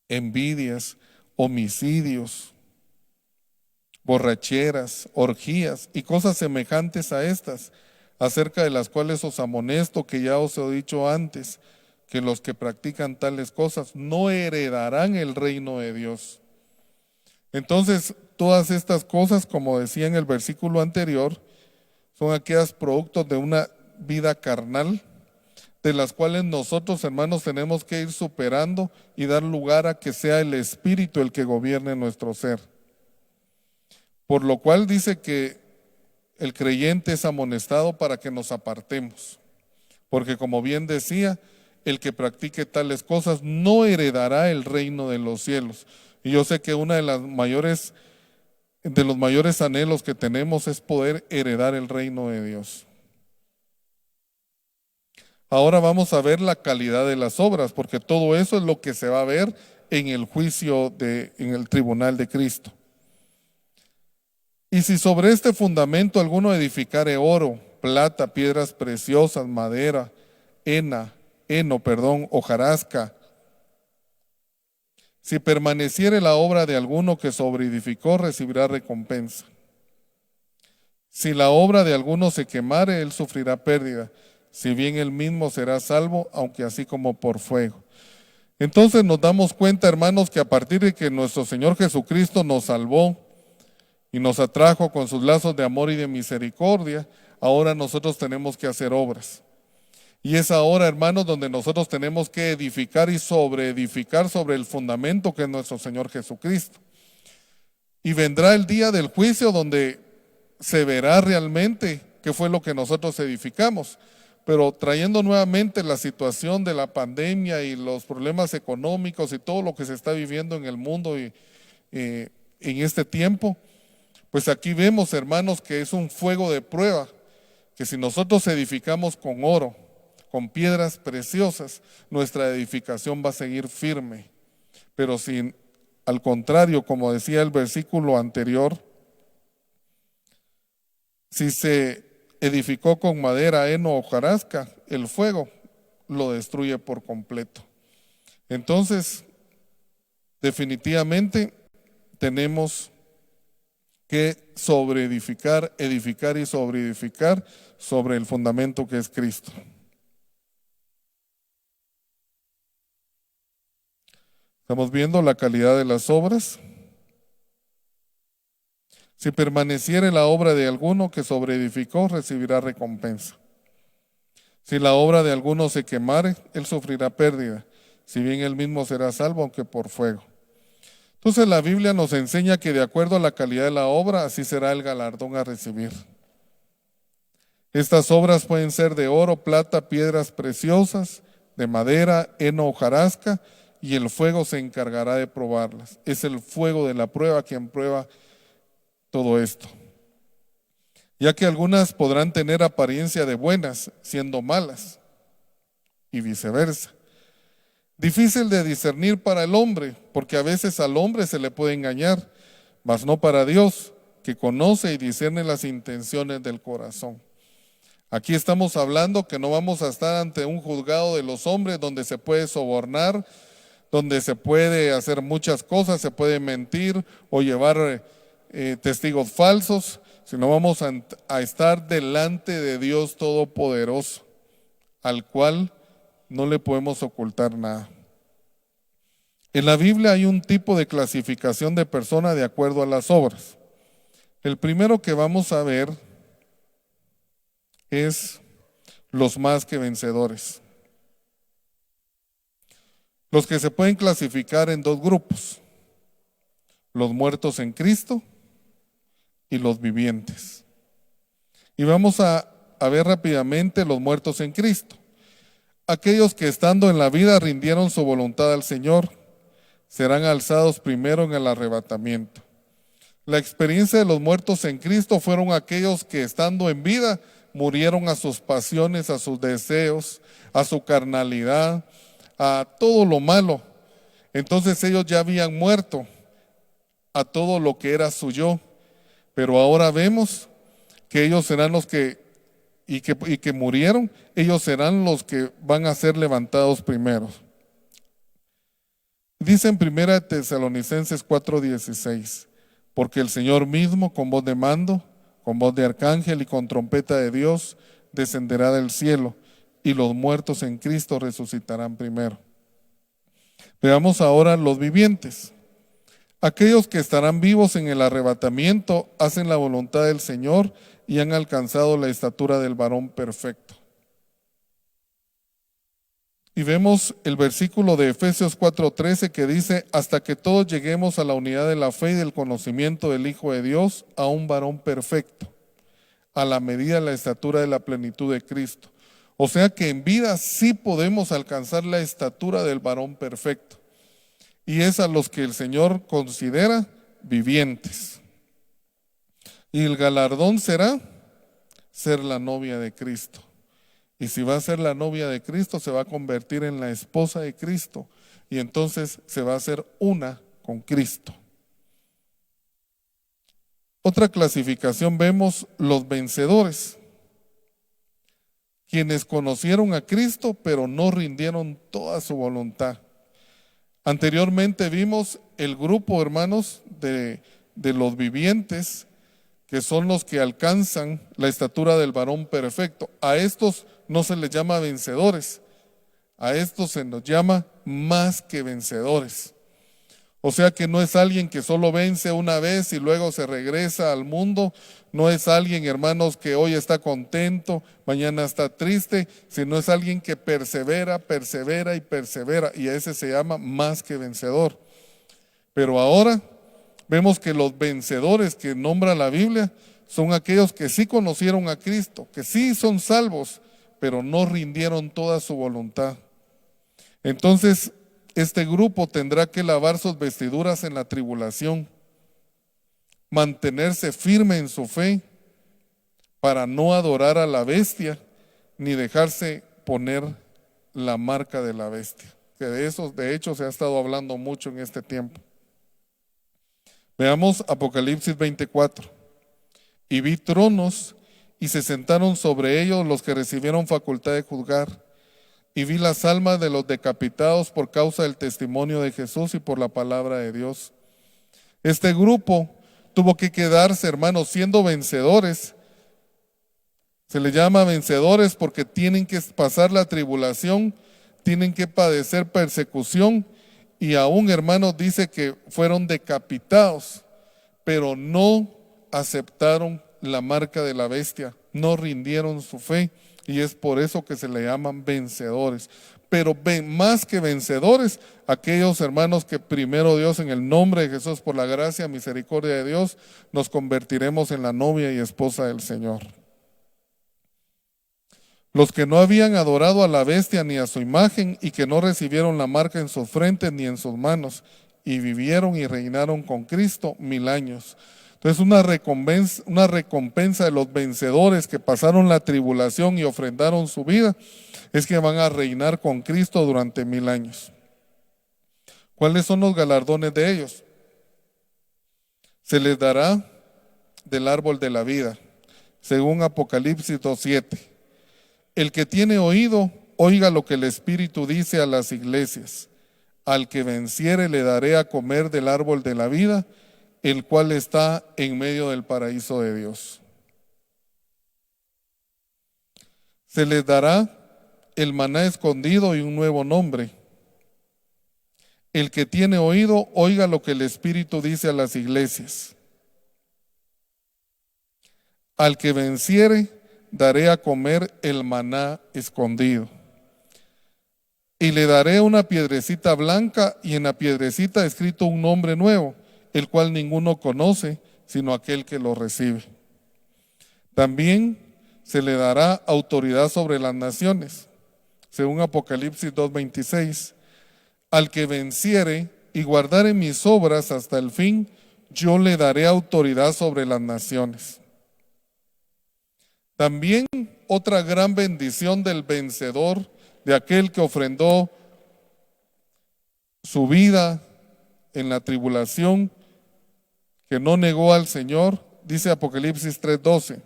envidias, homicidios, borracheras, orgías y cosas semejantes a estas, acerca de las cuales os amonesto, que ya os he dicho antes, que los que practican tales cosas no heredarán el reino de Dios. Entonces, todas estas cosas, como decía en el versículo anterior, son aquellos productos de una vida carnal, de las cuales nosotros, hermanos, tenemos que ir superando y dar lugar a que sea el Espíritu el que gobierne nuestro ser. Por lo cual dice que el creyente es amonestado para que nos apartemos, porque como bien decía, el que practique tales cosas no heredará el reino de los cielos. Y yo sé que uno de los mayores anhelos que tenemos es poder heredar el reino de Dios. Ahora vamos a ver la calidad de las obras, porque todo eso es lo que se va a ver en el juicio en el tribunal de Cristo. Y si sobre este fundamento alguno edificare oro, plata, piedras preciosas, madera, heno, hojarasca, si permaneciere la obra de alguno que sobreedificó, recibirá recompensa. Si la obra de alguno se quemare, él sufrirá pérdida, si bien él mismo será salvo, aunque así como por fuego. Entonces nos damos cuenta, hermanos, que a partir de que nuestro Señor Jesucristo nos salvó y nos atrajo con sus lazos de amor y de misericordia, ahora nosotros tenemos que hacer obras. Y es ahora, hermanos, donde nosotros tenemos que edificar y sobreedificar sobre el fundamento que es nuestro Señor Jesucristo. Y vendrá el día del juicio donde se verá realmente qué fue lo que nosotros edificamos. Pero trayendo nuevamente la situación de la pandemia y los problemas económicos y todo lo que se está viviendo en el mundo y en este tiempo, pues aquí vemos, hermanos, que es un fuego de prueba, que si nosotros edificamos con oro, con piedras preciosas, nuestra edificación va a seguir firme. Pero si al contrario, como decía el versículo anterior, si se edificó con madera, heno o hojarasca, el fuego lo destruye por completo. Entonces, definitivamente tenemos que sobreedificar, edificar y sobreedificar sobre el fundamento que es Cristo. Estamos viendo la calidad de las obras. Si permaneciere la obra de alguno que sobreedificó, recibirá recompensa. Si la obra de alguno se quemare, él sufrirá pérdida, si bien él mismo será salvo, aunque por fuego. Entonces la Biblia nos enseña que de acuerdo a la calidad de la obra, así será el galardón a recibir. Estas obras pueden ser de oro, plata, piedras preciosas, de madera, heno, hojarasca, y el fuego se encargará de probarlas. Es el fuego de la prueba quien prueba todo esto. Ya que algunas podrán tener apariencia de buenas, siendo malas, y viceversa. Difícil de discernir para el hombre, porque a veces al hombre se le puede engañar, mas no para Dios, que conoce y discierne las intenciones del corazón. Aquí estamos hablando que no vamos a estar ante un juzgado de los hombres donde se puede sobornar, donde se puede hacer muchas cosas, se puede mentir o llevar testigos falsos, sino vamos a estar delante de Dios Todopoderoso, al cual no le podemos ocultar nada. En la Biblia hay un tipo de clasificación de persona de acuerdo a las obras. El primero que vamos a ver es los más que vencedores. Los que se pueden clasificar en dos grupos: los muertos en Cristo y los vivientes. Y vamos a ver rápidamente los muertos en Cristo. Aquellos que estando en la vida rindieron su voluntad al Señor, serán alzados primero en el arrebatamiento. La experiencia de los muertos en Cristo fueron aquellos que estando en vida murieron a sus pasiones, a sus deseos, a su carnalidad, a todo lo malo. Entonces ellos ya habían muerto a todo lo que era su yo, pero ahora vemos que ellos serán los que murieron, ellos serán los que van a ser levantados primero. Dice en 1 Tesalonicenses 4:16, porque el Señor mismo con voz de mando, con voz de arcángel y con trompeta de Dios descenderá del cielo, y los muertos en Cristo resucitarán primero. Veamos ahora los vivientes. Aquellos que estarán vivos en el arrebatamiento hacen la voluntad del Señor y han alcanzado la estatura del varón perfecto. Y vemos el versículo de Efesios 4:13 que dice: hasta que todos lleguemos a la unidad de la fe y del conocimiento del Hijo de Dios, a un varón perfecto, a la medida de la estatura de la plenitud de Cristo. O sea que en vida sí podemos alcanzar la estatura del varón perfecto. Y es a los que el Señor considera vivientes. Y el galardón será ser la novia de Cristo. Y si va a ser la novia de Cristo, se va a convertir en la esposa de Cristo. Y entonces se va a hacer una con Cristo. Otra clasificación vemos los vencedores, quienes conocieron a Cristo, pero no rindieron toda su voluntad. Anteriormente vimos el grupo, hermanos, de los vivientes, que son los que alcanzan la estatura del varón perfecto. A estos no se les llama vencedores, a estos se nos llama más que vencedores. O sea que no es alguien que solo vence una vez y luego se regresa al mundo. No es alguien, hermanos, que hoy está contento, mañana está triste, sino es alguien que persevera, persevera y persevera. Y a ese se llama más que vencedor. Pero ahora vemos que los vencedores que nombra la Biblia son aquellos que sí conocieron a Cristo, que sí son salvos, pero no rindieron toda su voluntad. Entonces, este grupo tendrá que lavar sus vestiduras en la tribulación, mantenerse firme en su fe para no adorar a la bestia ni dejarse poner la marca de la bestia. Que de eso, de hecho, se ha estado hablando mucho en este tiempo. Veamos Apocalipsis 24. Y vi tronos y se sentaron sobre ellos los que recibieron facultad de juzgar. Y vi las almas de los decapitados por causa del testimonio de Jesús y por la palabra de Dios. Este grupo tuvo que quedarse, hermanos, siendo vencedores. Se les llama vencedores porque tienen que pasar la tribulación, tienen que padecer persecución y aún, hermanos, dice que fueron decapitados, pero no aceptaron la marca de la bestia, no rindieron su fe. Y es por eso que se le llaman vencedores. Pero más que vencedores, aquellos hermanos que primero Dios, en el nombre de Jesús, por la gracia y misericordia de Dios, nos convertiremos en la novia y esposa del Señor. Los que no habían adorado a la bestia ni a su imagen y que no recibieron la marca en sus frentes ni en sus manos y vivieron y reinaron con Cristo 1000 años. Entonces una recompensa de los vencedores que pasaron la tribulación y ofrendaron su vida es que van a reinar con Cristo durante 1000 años. ¿Cuáles son los galardones de ellos? Se les dará del árbol de la vida, según Apocalipsis 2:7. El que tiene oído, oiga lo que el Espíritu dice a las iglesias. Al que venciere le daré a comer del árbol de la vida, el cual está en medio del paraíso de Dios. Se les dará el maná escondido y un nuevo nombre. El que tiene oído, oiga lo que el Espíritu dice a las iglesias. Al que venciere, daré a comer el maná escondido. Y le daré una piedrecita blanca y en la piedrecita escrito un nombre nuevo, el cual ninguno conoce, sino aquel que lo recibe. También se le dará autoridad sobre las naciones, según Apocalipsis 2:26. Al que venciere y guardare mis obras hasta el fin, yo le daré autoridad sobre las naciones. También otra gran bendición del vencedor, de aquel que ofrendó su vida en la tribulación, que no negó al Señor, dice Apocalipsis 3:12.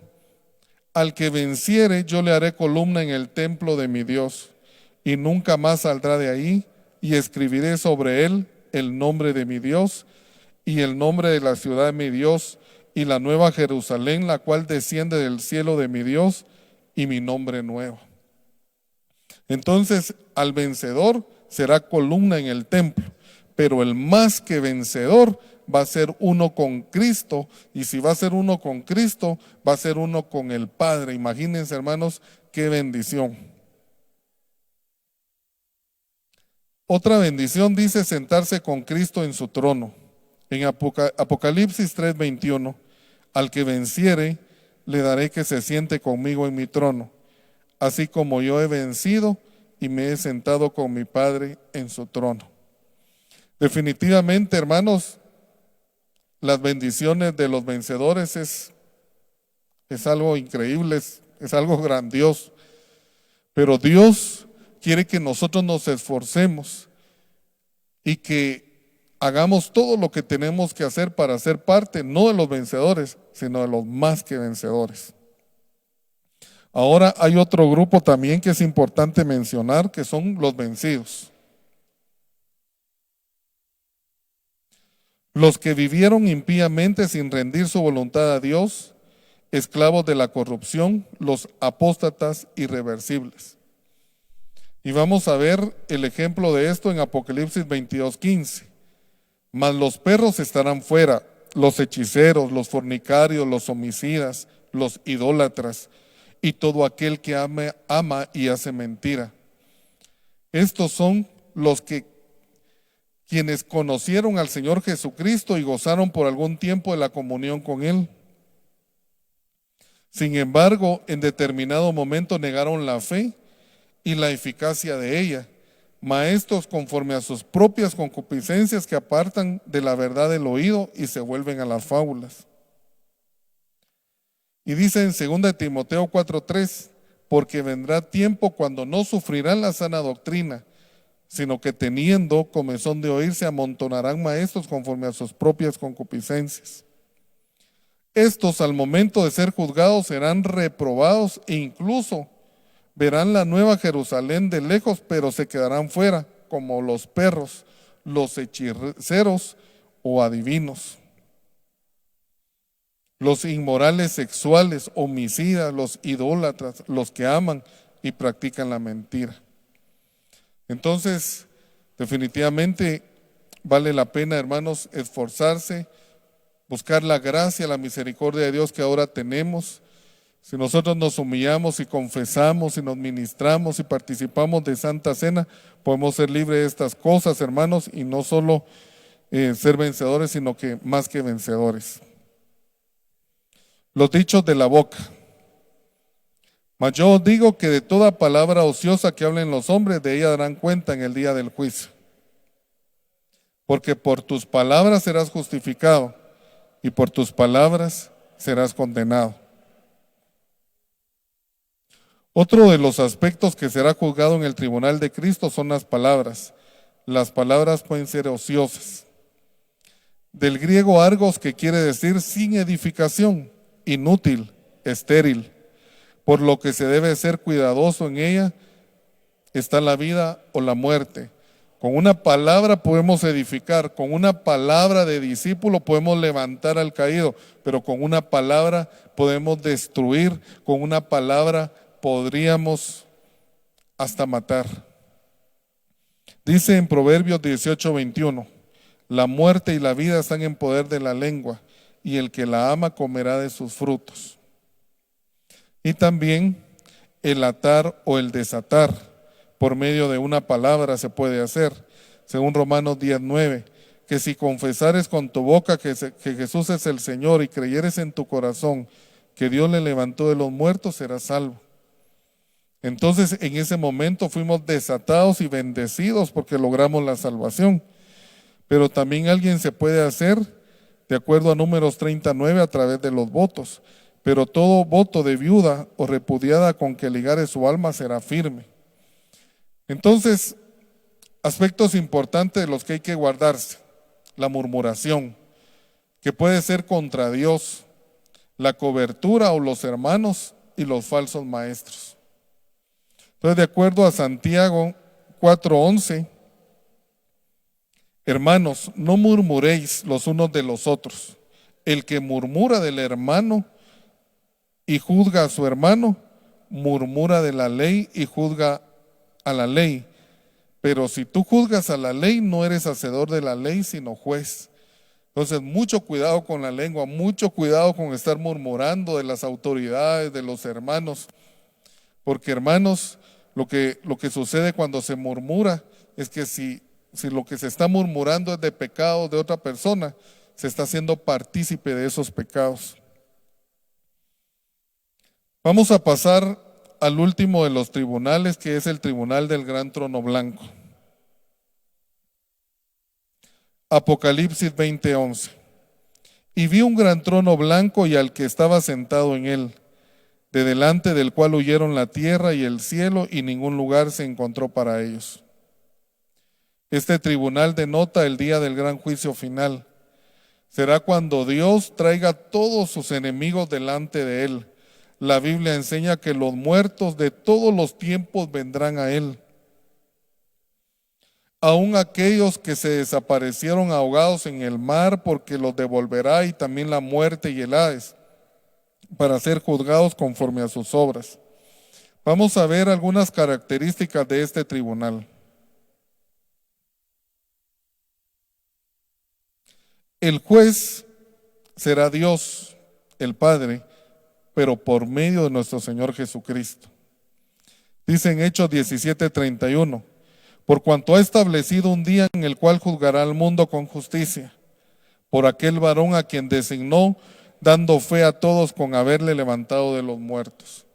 Al que venciere, yo le haré columna en el templo de mi Dios, y nunca más saldrá de ahí, y escribiré sobre él el nombre de mi Dios, y el nombre de la ciudad de mi Dios, y la nueva Jerusalén, la cual desciende del cielo de mi Dios, y mi nombre nuevo. Entonces, al vencedor será columna en el templo, pero el más que vencedor va a ser uno con Cristo, y si va a ser uno con Cristo, va a ser uno con el Padre. Imagínense, hermanos, qué bendición. Otra bendición dice sentarse con Cristo en su trono. En Apocalipsis 3:21, al que venciere, le daré que se siente conmigo en mi trono, así como yo he vencido y me he sentado con mi Padre en su trono. Definitivamente, hermanos, las bendiciones de los vencedores es algo increíble, es algo grandioso. Pero Dios quiere que nosotros nos esforcemos y que hagamos todo lo que tenemos que hacer para ser parte, no de los vencedores, sino de los más que vencedores. Ahora hay otro grupo también que es importante mencionar, que son los vencidos. los que vivieron impíamente sin rendir su voluntad a Dios, esclavos de la corrupción, los apóstatas irreversibles. Y vamos a ver el ejemplo de esto en Apocalipsis 22:15. Mas los perros estarán fuera, los hechiceros, los fornicarios, los homicidas, los idólatras y todo aquel que ama y hace mentira. Estos son los quienes conocieron al Señor Jesucristo y gozaron por algún tiempo de la comunión con Él. Sin embargo, en determinado momento negaron la fe y la eficacia de ella, maestros conforme a sus propias concupiscencias que apartan de la verdad el oído y se vuelven a las fábulas. Y dice en 2 Timoteo 4:3, porque vendrá tiempo cuando no sufrirán la sana doctrina, sino que teniendo comezón de oír se amontonarán maestros conforme a sus propias concupiscencias. Estos al momento de ser juzgados serán reprobados e incluso verán la nueva Jerusalén de lejos, pero se quedarán fuera, como los perros, los hechiceros o adivinos, los inmorales sexuales, homicidas, los idólatras, los que aman y practican la mentira. Entonces, definitivamente vale la pena, hermanos, esforzarse, buscar la gracia, la misericordia de Dios que ahora tenemos. Si nosotros nos humillamos y confesamos y nos ministramos y participamos de Santa Cena, podemos ser libres de estas cosas, hermanos, y no solo ser vencedores, sino que más que vencedores. Los dichos de la boca. Mas yo os digo que de toda palabra ociosa que hablen los hombres, de ella darán cuenta en el día del juicio. Porque por tus palabras serás justificado y por tus palabras serás condenado. Otro de los aspectos que será juzgado en el tribunal de Cristo son las palabras. Las palabras pueden ser ociosas. Del griego argos, que quiere decir sin edificación, inútil, estéril. Por lo que se debe ser cuidadoso en ella está la vida o la muerte. Con una palabra podemos edificar, con una palabra de discípulo podemos levantar al caído, pero con una palabra podemos destruir, con una palabra podríamos hasta matar. Dice en Proverbios 18:21, la muerte y la vida están en poder de la lengua, y el que la ama comerá de sus frutos. Y también el atar o el desatar por medio de una palabra se puede hacer, según Romanos 10:9, que si confesares con tu boca que Jesús es el Señor y creyeres en tu corazón que Dios le levantó de los muertos, serás salvo. Entonces en ese momento fuimos desatados y bendecidos porque logramos la salvación. Pero también alguien se puede hacer, de acuerdo a Números 39, a través de los votos. Pero todo voto de viuda o repudiada con que ligare su alma será firme. Entonces, aspectos importantes de los que hay que guardarse. La murmuración, que puede ser contra Dios, la cobertura o los hermanos y los falsos maestros. Entonces, de acuerdo a Santiago 4:11, hermanos, no murmuréis los unos de los otros. El que murmura del hermano y juzga a su hermano, murmura de la ley y juzga a la ley. Pero si tú juzgas a la ley, no eres hacedor de la ley, sino juez. Entonces, mucho cuidado con la lengua, mucho cuidado con estar murmurando de las autoridades, de los hermanos. Porque, hermanos, lo que sucede cuando se murmura es que si lo que se está murmurando es de pecados de otra persona, se está haciendo partícipe de esos pecados. Vamos a pasar al último de los tribunales, que es el tribunal del gran trono blanco. Apocalipsis 20:11. Y vi un gran trono blanco y al que estaba sentado en él, de delante del cual huyeron la tierra y el cielo, y ningún lugar se encontró para ellos. Este tribunal denota el día del gran juicio final. Será cuando Dios traiga a todos sus enemigos delante de él. La Biblia enseña que los muertos de todos los tiempos vendrán a él. aun aquellos que se desaparecieron ahogados en el mar, porque los devolverá, y también la muerte y el Hades, para ser juzgados conforme a sus obras. Vamos a ver algunas características de este tribunal. El juez será Dios, el Padre, pero por medio de nuestro Señor Jesucristo. Dice en Hechos 17:31, por cuanto ha establecido un día en el cual juzgará al mundo con justicia, por aquel varón a quien designó, dando fe a todos con haberle levantado de los muertos.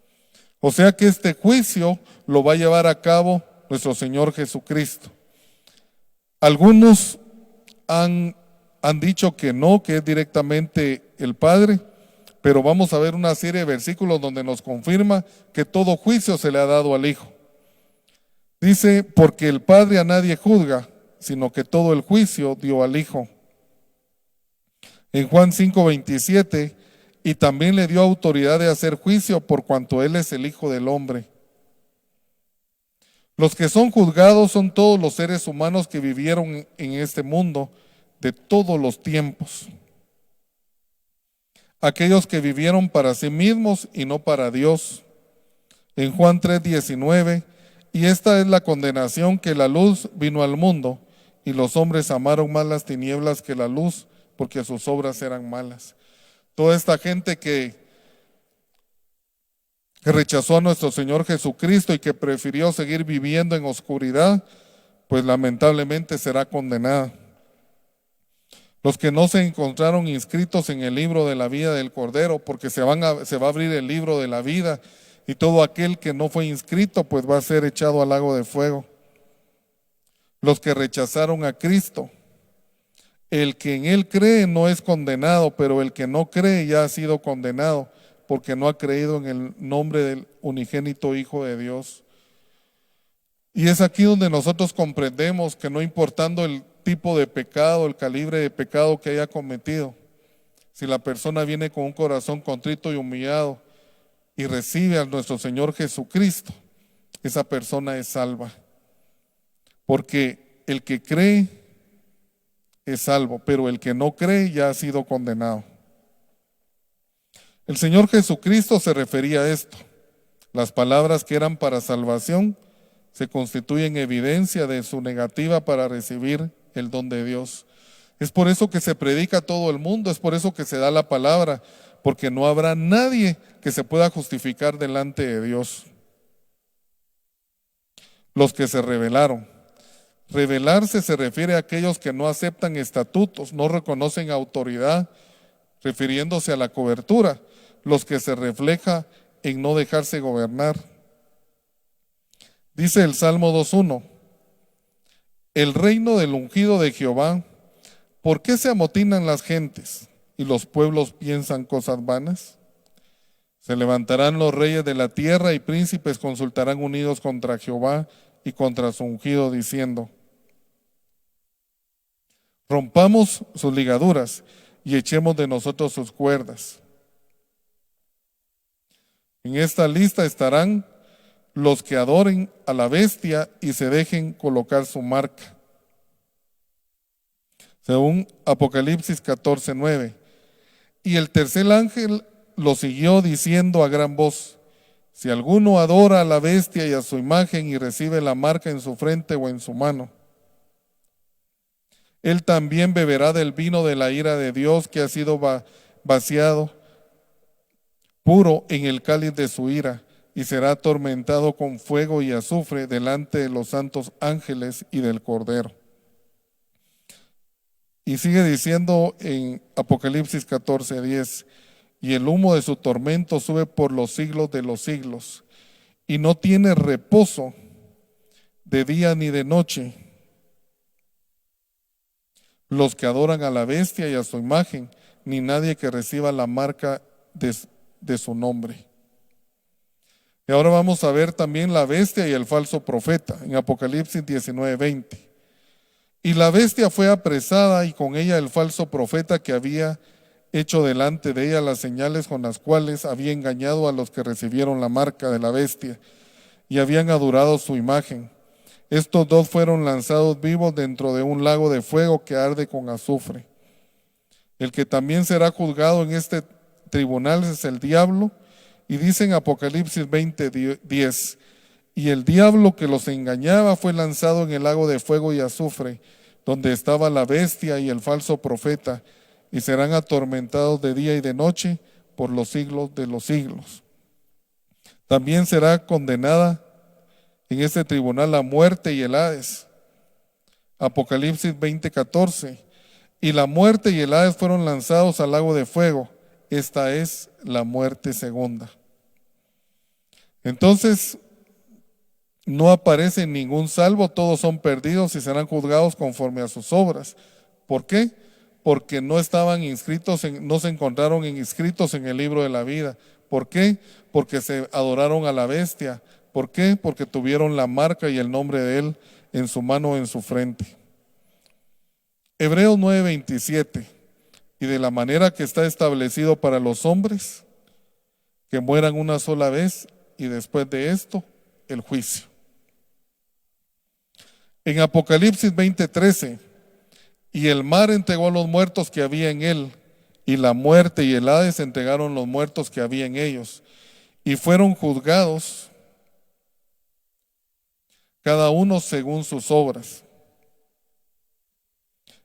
O sea que este juicio lo va a llevar a cabo nuestro Señor Jesucristo. Algunos han dicho que no, que es directamente el Padre, pero vamos a ver una serie de versículos donde nos confirma que todo juicio se le ha dado al Hijo. Dice, porque el Padre a nadie juzga, sino que todo el juicio dio al Hijo. En Juan 5:27, y también le dio autoridad de hacer juicio por cuanto Él es el Hijo del Hombre. Los que son juzgados son todos los seres humanos que vivieron en este mundo de todos los tiempos. Aquellos que vivieron para sí mismos y no para Dios. En Juan 3:19, y esta es la condenación, que la luz vino al mundo, y los hombres amaron más las tinieblas que la luz, porque sus obras eran malas. Toda esta gente que rechazó a nuestro Señor Jesucristo y que prefirió seguir viviendo en oscuridad, pues lamentablemente será condenada. Los que no se encontraron inscritos en el libro de la vida del Cordero, porque se va a abrir el libro de la vida, y todo aquel que no fue inscrito pues va a ser echado al lago de fuego. Los que rechazaron a Cristo, el que en Él cree no es condenado, pero el que no cree ya ha sido condenado, porque no ha creído en el nombre del unigénito Hijo de Dios. Y es aquí donde nosotros comprendemos que no importando el tipo de pecado, el calibre de pecado que haya cometido, si la persona viene con un corazón contrito y humillado y recibe a nuestro Señor Jesucristo, esa persona es salva. Porque el que cree es salvo, pero el que no cree ya ha sido condenado. El Señor Jesucristo se refería a esto. Las palabras que eran para salvación se constituyen evidencia de su negativa para recibir el don de Dios. Es por eso que se predica a todo el mundo, es por eso que se da la palabra, porque no habrá nadie que se pueda justificar delante de Dios. Los que se rebelaron. Rebelarse se refiere a aquellos que no aceptan estatutos, no reconocen autoridad, refiriéndose a la cobertura, los que se refleja en no dejarse gobernar. Dice el Salmo 2:1, el reino del ungido de Jehová, ¿por qué se amotinan las gentes y los pueblos piensan cosas vanas? Se levantarán los reyes de la tierra y príncipes consultarán unidos contra Jehová y contra su ungido, diciendo, rompamos sus ligaduras y echemos de nosotros sus cuerdas. En esta lista estarán los que adoren a la bestia y se dejen colocar su marca. Según Apocalipsis 14:9. Y el tercer ángel lo siguió diciendo a gran voz, si alguno adora a la bestia y a su imagen y recibe la marca en su frente o en su mano, él también beberá del vino de la ira de Dios que ha sido vaciado puro en el cáliz de su ira, y será atormentado con fuego y azufre delante de los santos ángeles y del Cordero. Y sigue diciendo en Apocalipsis 14:10, y el humo de su tormento sube por los siglos de los siglos, y no tiene reposo de día ni de noche los que adoran a la bestia y a su imagen, ni nadie que reciba la marca de su nombre. Y ahora vamos a ver también la bestia y el falso profeta en Apocalipsis 19:20. Y la bestia fue apresada y con ella el falso profeta que había hecho delante de ella las señales con las cuales había engañado a los que recibieron la marca de la bestia y habían adorado su imagen. Estos dos fueron lanzados vivos dentro de un lago de fuego que arde con azufre. El que también será juzgado en este tribunal es el diablo. Y dice en Apocalipsis 20:10, y el diablo que los engañaba fue lanzado en el lago de fuego y azufre, donde estaba la bestia y el falso profeta, y serán atormentados de día y de noche por los siglos de los siglos. También será condenada en este tribunal la muerte y el Hades. Apocalipsis 20:14, y la muerte y el Hades fueron lanzados al lago de fuego. Esta es la muerte segunda. Entonces, no aparece ningún salvo, todos son perdidos y serán juzgados conforme a sus obras. ¿Por qué? Porque no estaban inscritos, no se encontraron inscritos en el libro de la vida. ¿Por qué? Porque se adoraron a la bestia. ¿Por qué? Porque tuvieron la marca y el nombre de él en su mano o en su frente. Hebreos 9:27, y de la manera que está establecido para los hombres, que mueran una sola vez y después de esto, el juicio. En Apocalipsis 20:13, y el mar entregó a los muertos que había en él, y la muerte y el Hades entregaron los muertos que había en ellos, y fueron juzgados cada uno según sus obras.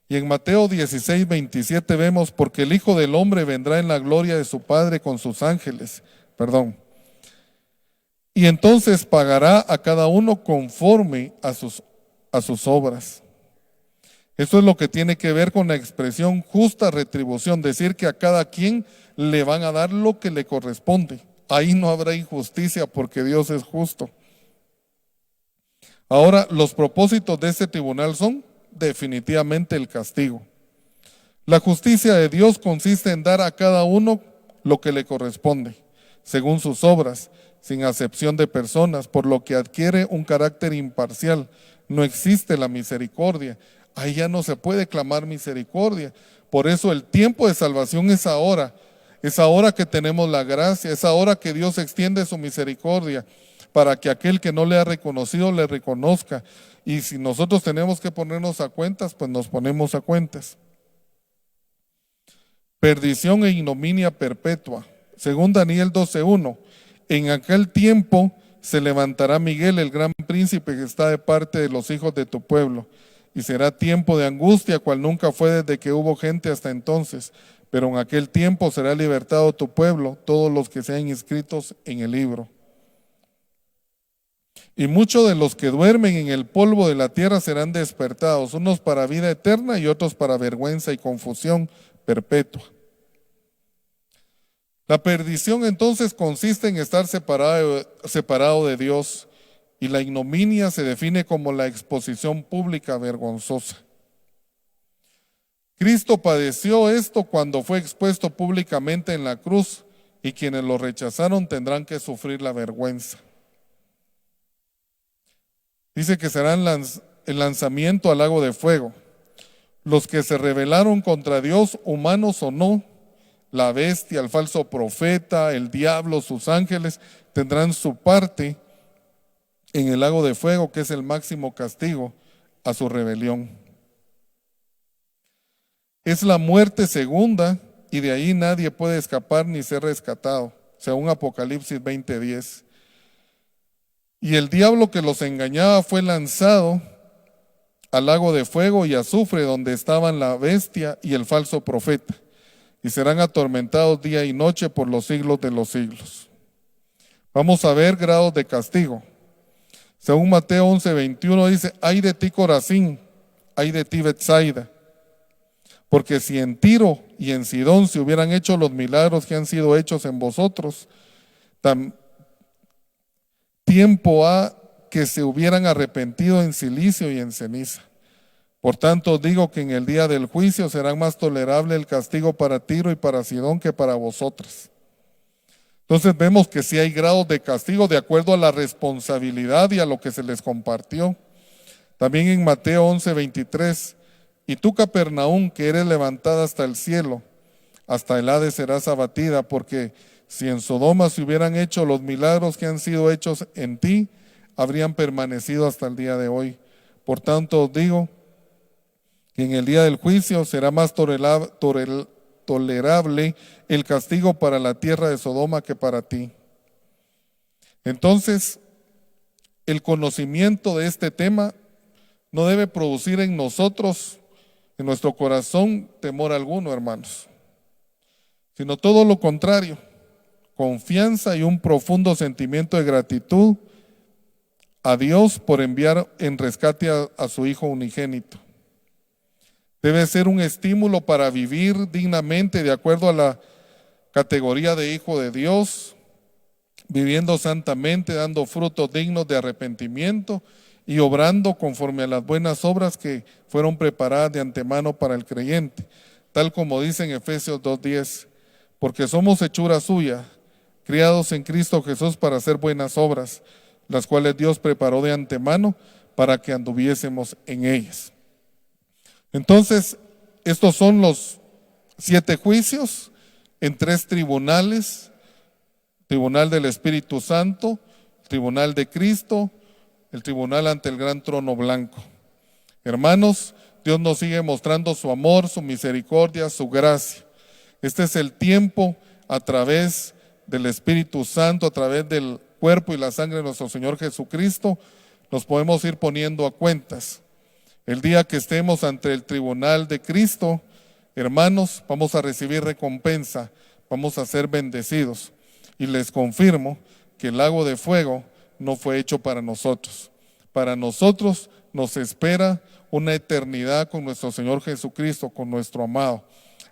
Y en Mateo 16:27 vemos, porque el Hijo del Hombre vendrá en la gloria de su Padre con sus ángeles, y entonces pagará a cada uno conforme a sus obras. Esto es lo que tiene que ver con la expresión justa retribución, decir que a cada quien le van a dar lo que le corresponde. Ahí no habrá injusticia porque Dios es justo. Ahora, los propósitos de este tribunal son definitivamente el castigo. La justicia de Dios consiste en dar a cada uno lo que le corresponde, según sus obras, sin acepción de personas, por lo que adquiere un carácter imparcial. No existe la misericordia. Ahí ya no se puede clamar misericordia. Por eso el tiempo de salvación es ahora que tenemos la gracia, es ahora que Dios extiende su misericordia para que aquel que no le ha reconocido le reconozca. Y si nosotros tenemos que ponernos a cuentas, pues nos ponemos a cuentas. Perdición e ignominia perpetua. Según Daniel 12:1, en aquel tiempo se levantará Miguel, el gran príncipe que está de parte de los hijos de tu pueblo, y será tiempo de angustia, cual nunca fue desde que hubo gente hasta entonces. Pero en aquel tiempo será libertado tu pueblo, todos los que sean inscritos en el libro. Y muchos de los que duermen en el polvo de la tierra serán despertados, unos para vida eterna y otros para vergüenza y confusión perpetua. La perdición entonces consiste en estar separado de Dios, y la ignominia se define como la exposición pública vergonzosa. Cristo padeció esto cuando fue expuesto públicamente en la cruz, y quienes lo rechazaron tendrán que sufrir la vergüenza. Dice que será el lanzamiento al lago de fuego. Los que se rebelaron contra Dios, humanos o no, la bestia, el falso profeta, el diablo, sus ángeles, tendrán su parte en el lago de fuego, que es el máximo castigo a su rebelión. Es la muerte segunda, y de ahí nadie puede escapar ni ser rescatado, según Apocalipsis 20:10. Y el diablo que los engañaba fue lanzado al lago de fuego y azufre, donde estaban la bestia y el falso profeta, y serán atormentados día y noche por los siglos de los siglos. Vamos a ver grados de castigo. Según Mateo 11:21 dice: ay de ti, Corazín, ay de ti, Betsaida, porque si en Tiro y en Sidón se hubieran hecho los milagros que han sido hechos en vosotros, tiempo ha que se hubieran arrepentido en silicio y en ceniza. Por tanto digo que en el día del juicio será más tolerable el castigo para Tiro y para Sidón que para vosotras. Entonces vemos que sí hay grados de castigo de acuerdo a la responsabilidad y a lo que se les compartió. También en Mateo 11:23, y tú, Capernaum, que eres levantada hasta el cielo, hasta el Hades serás abatida, porque si en Sodoma se hubieran hecho los milagros que han sido hechos en ti, habrían permanecido hasta el día de hoy. Por tanto os digo que en el día del juicio será más tolerable el castigo para la tierra de Sodoma que para ti. Entonces, el conocimiento de este tema no debe producir en nosotros, en nuestro corazón, temor alguno, hermanos, sino todo lo contrario, confianza y un profundo sentimiento de gratitud a Dios por enviar en rescate a su Hijo unigénito. Debe ser un estímulo para vivir dignamente de acuerdo a la categoría de hijo de Dios, viviendo santamente, dando frutos dignos de arrepentimiento y obrando conforme a las buenas obras que fueron preparadas de antemano para el creyente, tal como dice en Efesios 2:10, porque somos hechura suya, criados en Cristo Jesús para hacer buenas obras, las cuales Dios preparó de antemano para que anduviésemos en ellas. Entonces, estos son los 7 juicios en 3 tribunales: tribunal del Espíritu Santo, tribunal de Cristo, el tribunal ante el gran trono blanco. Hermanos, Dios nos sigue mostrando su amor, su misericordia, su gracia. Este es el tiempo a través del Espíritu Santo, a través del cuerpo y la sangre de nuestro Señor Jesucristo, nos podemos ir poniendo a cuentas. El día que estemos ante el tribunal de Cristo, hermanos, vamos a recibir recompensa, vamos a ser bendecidos. Y les confirmo que el lago de fuego no fue hecho para nosotros. Para nosotros nos espera una eternidad con nuestro Señor Jesucristo, con nuestro amado.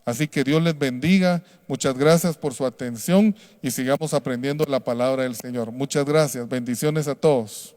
Así que Dios les bendiga. Muchas gracias por su atención y sigamos aprendiendo la palabra del Señor. Muchas gracias. Bendiciones a todos.